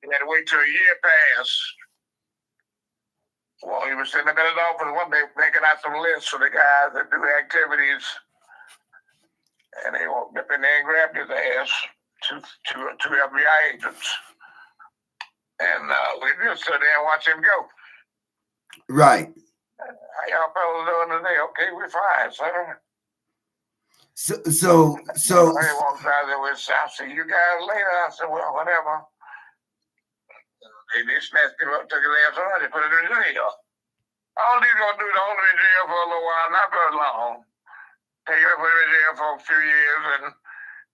He had to wait till a year passed. Well, he was sitting in his office one day making out some lists for the guys that do activities. And they walked up in there and grabbed his ass, two FBI agents. And we just sit there and watch him go. Right. How y'all fellas doing today? Okay, we're fine, sir. So He walks out there with, I'll see you guys later. I said, well, whatever. They snatched him up, took his ass on, they put him in jail. All he's gonna do is hold him in jail for a little while, not very long. Take him, put him in jail for a few years, and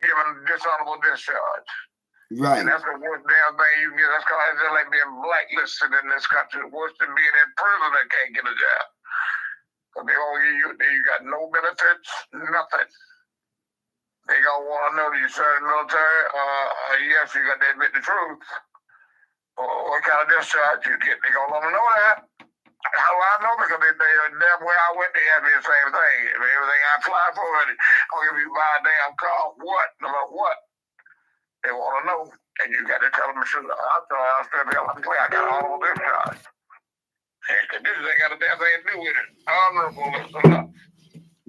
give him dishonorable discharge. right. And that's the worst damn thing you can get. That's called it's like being blacklisted in this country. Worse than being in prison and can't get a job. Because they gonna give you got no benefits, nothing. They gonna want to know that you served in the military. Yes, you got to admit the truth. Or what kind of discharge you get. They gonna want to know that. How do I know? Because they damn where I went, they had me the same thing. Everything I applied for, I'll give you buy a damn car. What? No matter what. They want to know, and you got to tell them the truth. I got all of this charge. And this ain't got a damn thing to do with it. Honorable is enough.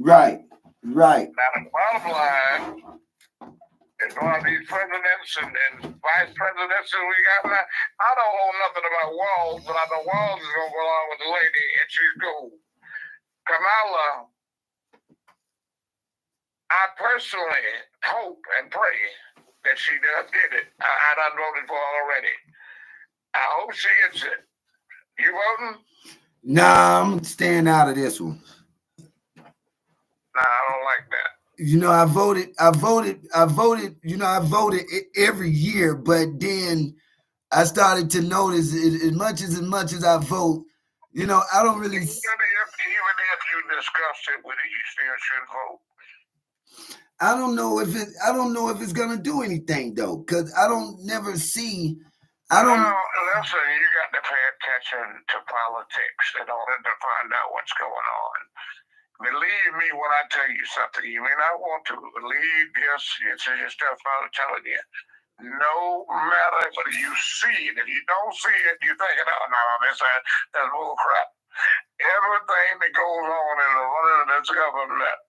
Right. Now, the bottom line is one of these presidents and vice presidents that we got now. I don't know nothing about Walls, but I know Walls is going to go along with the lady, and she's cool. Kamala, I personally hope and pray that she did it. I done voted for her already. I hope she gets it. You voting? Nah, I'm staying out of this one. Nah, I don't like that. You know, I voted, you know, I voted every year, but then I started to notice as much as I vote, you know, I don't really. Even if you discuss it with it, you still should vote. I don't know if it's gonna do anything though, because I don't never see. I don't. Well, listen, you got to pay attention to politics in order to find out what's going on. Believe me when I tell you something. You may not want to believe this. It's just stuff I'm telling you. No matter whether you see it, if you don't see it, you think, oh no, that's bull crap. Everything that goes on in the running of this government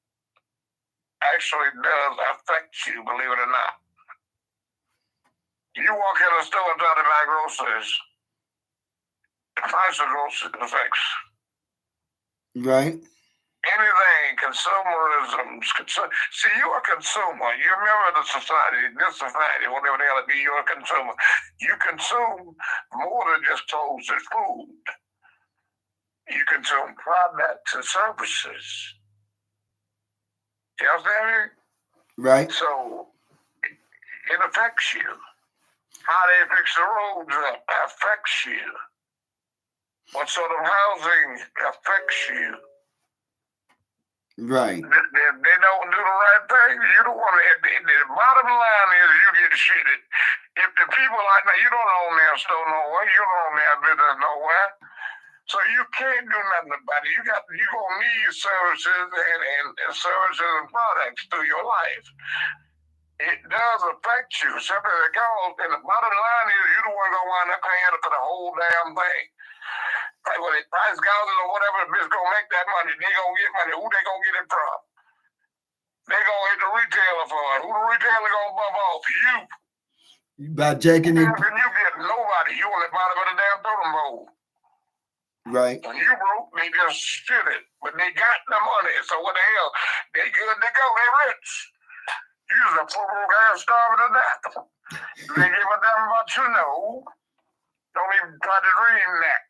actually does affect you, believe it or not. You walk in a store and try to buy groceries, the price of groceries affects. Right. Anything, consumerism. See, you're a consumer. You remember this society, whatever the hell it be, you're a consumer. You consume more than just clothes and food. You consume products and services. You understand me? Right. So it affects you. How they fix the roads affects you. What sort of housing affects you. Right. If they don't do the right thing, you don't want to. The bottom line is you get shitted. If the people like that, you don't own their store nowhere, you don't own their business nowhere. So you can't do nothing about it. You gonna need services and services and products through your life. It does affect you simply because, and the bottom line is you the one gonna wind up paying for the whole damn thing. Like when the price gouging or whatever, the bitch gonna make that money, they gonna get money. Who they gonna get it from? They gonna hit the retailer for it. Who the retailer gonna bump off? You. By jacking it. How can you get nobody? You on the bottom of the damn totem pole. Right. When you broke, they just shit it. But they got the money. So what the hell? They good to go. They rich. You just a poor broke ass starving to death. They give a damn about you know. Don't even try to dream that.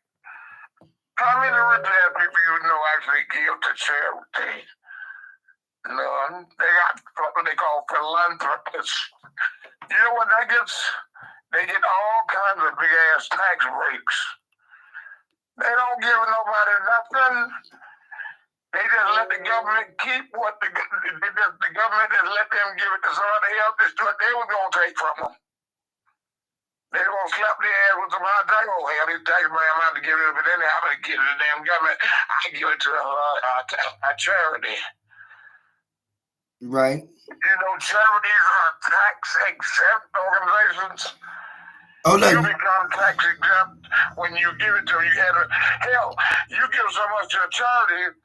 How many rich ass people you know actually give to charity? None. They got what they call philanthropists. You know what that gets? They get all kinds of big ass tax breaks. They don't give nobody nothing. They just let the government keep what the government just let them give it to somebody else. That's what they were gonna take from them. They gonna slap their ass with some hot dog. Oh, hell, this tax man, I'm out to give it up, but then I'm gonna give it to the damn government. I give it to a charity. Right. You know, charities are tax exempt organizations. Oh, You look. become tax exempt when you give it to them. Hell, you give so much to a charity,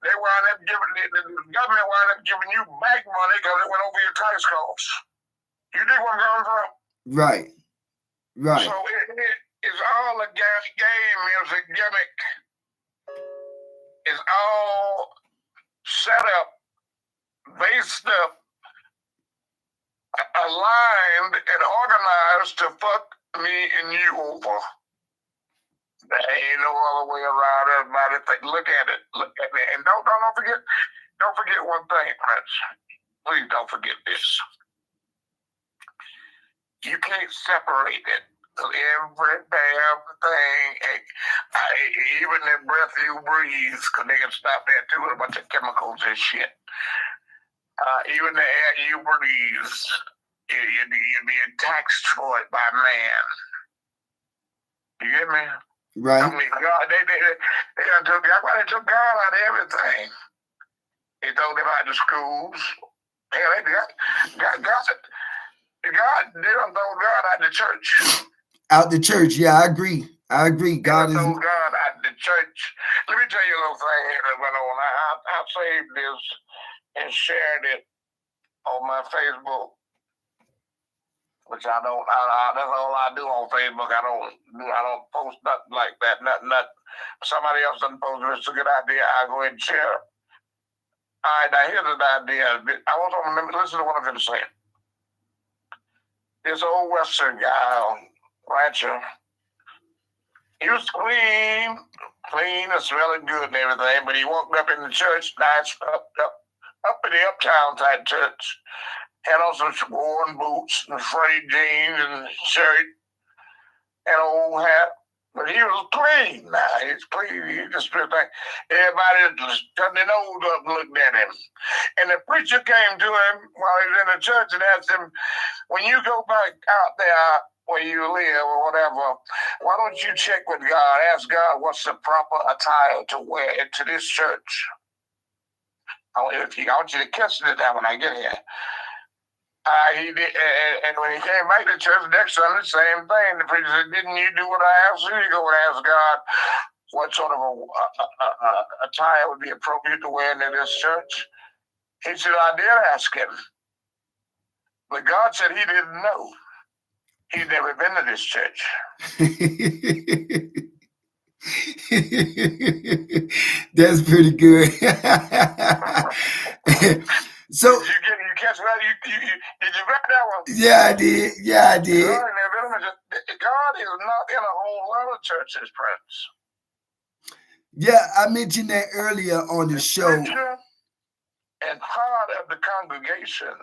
they wind up giving the government wind up giving you back money because it went over your tax costs. You dig where I'm coming from? Right. Right. So it's all a game. It's a gimmick. It's all set up, based up, aligned, and organized to fuck me and you over. There ain't no other way around it. Look at it. Look at it. And don't forget one thing, Prince. Please don't forget this. You can't separate it. Every damn thing, even the breath you breathe, because they can stop that too with a bunch of chemicals and shit. Even the air you breathe, you're being taxed for it by man. You get me? Right. I mean, God, they took God out of everything. They told him out of the schools. Hell, God, they don't throw God out of the church. Out the church, yeah, I agree. God is. Throw God out of the church. Let me tell you a little thing here that went on. I saved this and shared it on my Facebook, which I don't. That's all I do on Facebook. I don't post nothing like that. Nothing. Somebody else doesn't post it. It's a good idea. I go ahead and share. All right, now here's an idea. I want to listen to what I'm going to say. This old Western guy, rancher, he was clean and smelling good and everything, but he woke up in the church, nice, up in the uptown type church, had on some worn boots and frayed jeans and shirt and an old hat. But he was clean now. He's clean. He just like everybody just turned their nose up and looked at him. And the preacher came to him while he was in the church and asked him, when you go back out there where you live or whatever, why don't you check with God? Ask God what's the proper attire to wear into this church. I want you to catch it that when I get here. He did, and when he came back to church next Sunday, same thing. The preacher said, "Didn't you do what I asked you? You go and ask God what sort of a attire would be appropriate to wear into this church." He said, "I did ask him, but God said he didn't know. He'd never been to this church." That's pretty good. So you catch that? Did you read that one? Yeah, I did. God is not in a whole lot of churches, Prince. Yeah, I mentioned that earlier on the show. And part of the congregation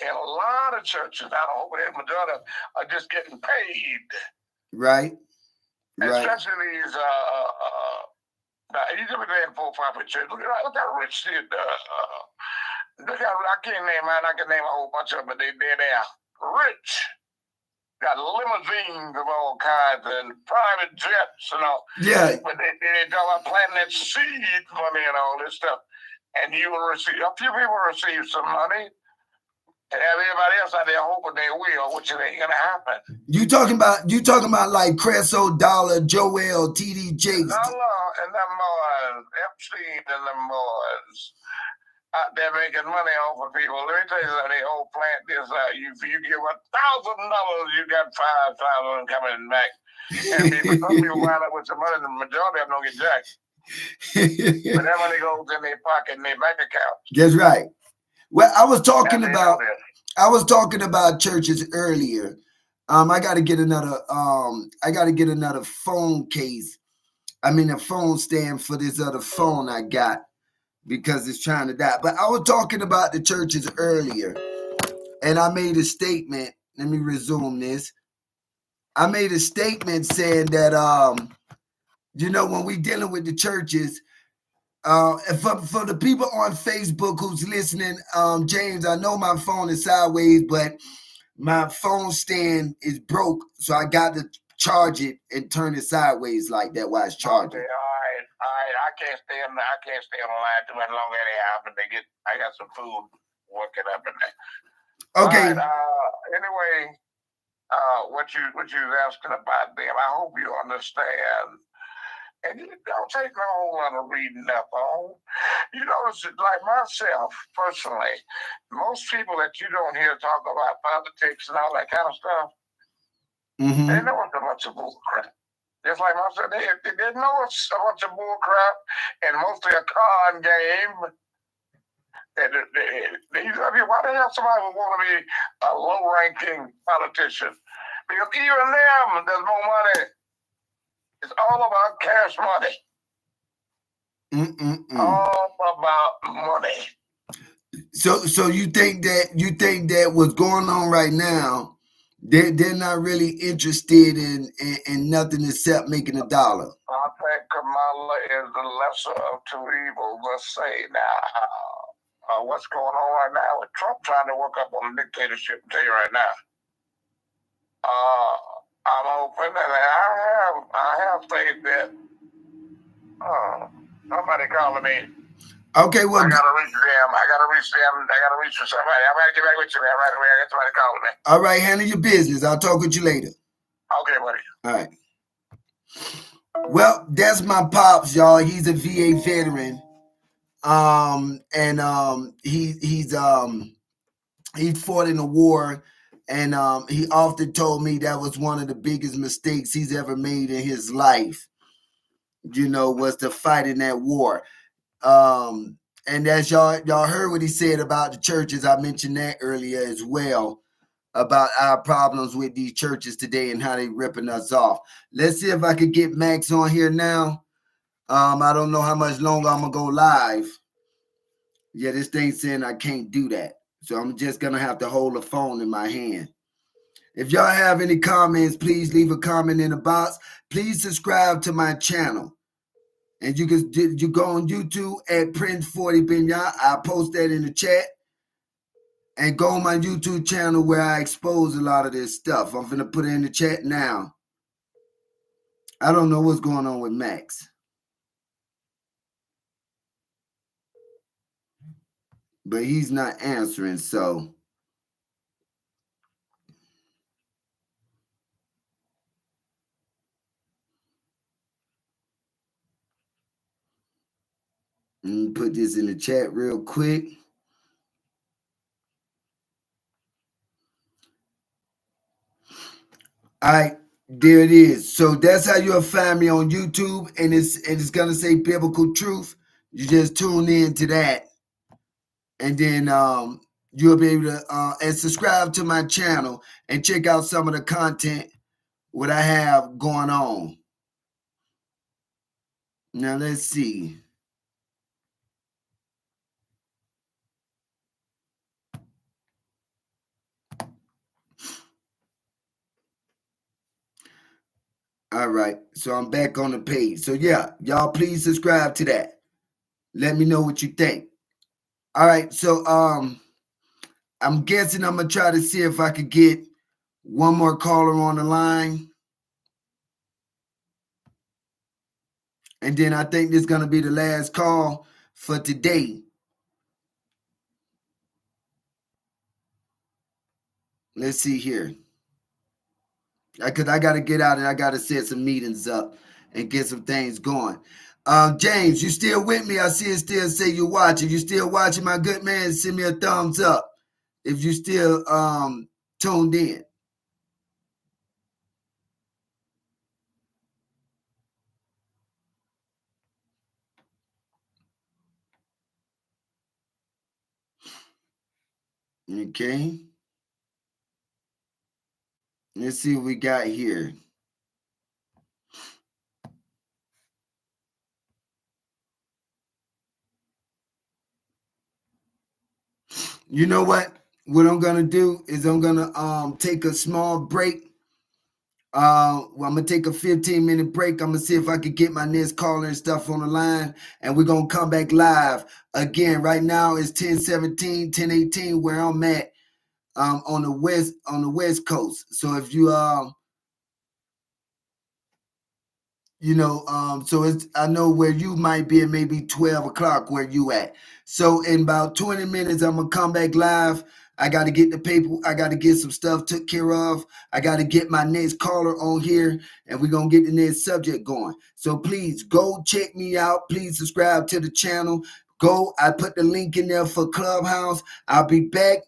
in a lot of churches, I don't know, the majority of them are just getting paid. Right. Especially these you never name for-profit church. Look at Rich did. Look at, I can't name mine. I can name a whole bunch of them, but they're there. Rich got limousines of all kinds and private jets and all. Yeah. But they talk about planting that seed money and all this stuff. And you will receive, a few people receive some money, and have everybody else out there hoping they will, which ain't gonna happen. You talking about like Creso, Dollar, Joel, TD Jakes. Dollar and them boys, Epstein and them boys out there making money off of people. Let me tell you something, they all plant this out. If you give $1,000, you got 5,000 coming back. And some people wind up with some money, the majority of them don't get jacked. But that money goes in their pocket and their bank account. That's right. Well, I was talking about churches earlier. I got to get another phone case. I mean, a phone stand for this other phone I got because it's trying to die. But I was talking about the churches earlier, and I made a statement. Let me resume this. I made a statement saying that when we dealing with the churches, and for the people on Facebook who's listening, James, I know my phone is sideways, but my phone stand is broke, so I got to charge it and turn it sideways like that while it's charging. Okay, all right. I can't stay on the line too much longer anyhow. But I got some food working up in there. Okay. All right, anyway, what you was asking about them, I hope you understand. And it don't take a whole lot of reading up on. You notice it, like myself personally, most people that you don't hear talk about politics and all that kind of stuff, Mm-hmm. they know it's a bunch of bull crap. Just like myself, they know it's a bunch of bull crap and mostly a con game. I mean, why the hell somebody would want to be a low-ranking politician? Because even them, there's more money. It's all about cash money. All about money. So you think that what's going on right now, they're not really interested in nothing except making $1. I think Kamala is the lesser of two evils. Let's say now, what's going on right now with Trump trying to work up on a dictatorship? I'll tell you right now. I'm hoping that I have faith that somebody calling me. Okay, well, I gotta reach them. I gotta reach somebody. I'm gonna get back with you, man. Right away. I got somebody calling me. All right, handle your business. I'll talk with you later. Okay, buddy. All right. Well, that's my pops, y'all. He's a VA veteran. He fought in the war. And he often told me that was one of the biggest mistakes he's ever made in his life, was to fight in that war. And as y'all heard what he said about the churches, I mentioned that earlier as well, about our problems with these churches today and how they ripping us off. Let's see if I could get Max on here now. I don't know how much longer I'm going to go live. Yeah, this thing saying I can't do that. So I'm just going to have to hold the phone in my hand. If y'all have any comments, please leave a comment in the box. Please subscribe to my channel. And you go on YouTube at Prince 40 Binyard. I'll post that in the chat. And go on my YouTube channel where I expose a lot of this stuff. I'm going to put it in the chat now. I don't know what's going on with Max. But he's not answering, so. Let me put this in the chat real quick. All right, there it is. So that's how you'll find me on YouTube, and it's gonna say Biblical Truth. You just tune in to that. And then you'll be able to and subscribe to my channel and check out some of the content what I have going on. Now let's see. All right, so I'm back on the page. So yeah, y'all please subscribe to that. Let me know what you think. All right, so I'm guessing I'm gonna try to see if I could get one more caller on the line. And then I think this is gonna be the last call for today. Let's see here. Because I gotta get out and I gotta set some meetings up and get some things going. James, you still with me? I see it still say you're watching. You still watching, my good man? Send me a thumbs up if you still tuned in. Okay. Let's see what we got here. You know what? What I'm gonna do is I'm gonna take a small break. I'm gonna take a 15-minute break. I'm gonna see if I could get my next caller and stuff on the line, and we're gonna come back live again. Right now it's 10:17, 10:18 where I'm at. on the west coast. So if you so it's, I know where you might be at, maybe 12 o'clock where you at. So in about 20 minutes, I'm gonna come back live. I got to get the paper. I got to get some stuff took care of. I got to get my next caller on here, and we're going to get the next subject going. So please go check me out. Please subscribe to the channel. Go. I put the link in there for Clubhouse. I'll be back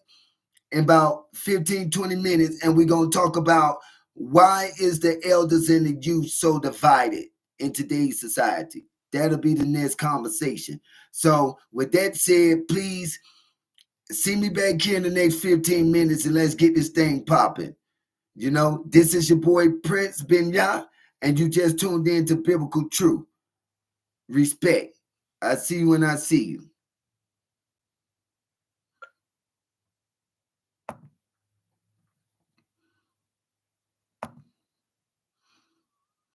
in about 15, 20 minutes, and we're going to talk about why is the elders and the youth so divided in today's society. That'll be the next conversation. So with that said, please see me back here in the next 15 minutes and let's get this thing popping. This is your boy Prince Benya, and you just tuned in to Biblical Truth. Respect. I see you when I see you.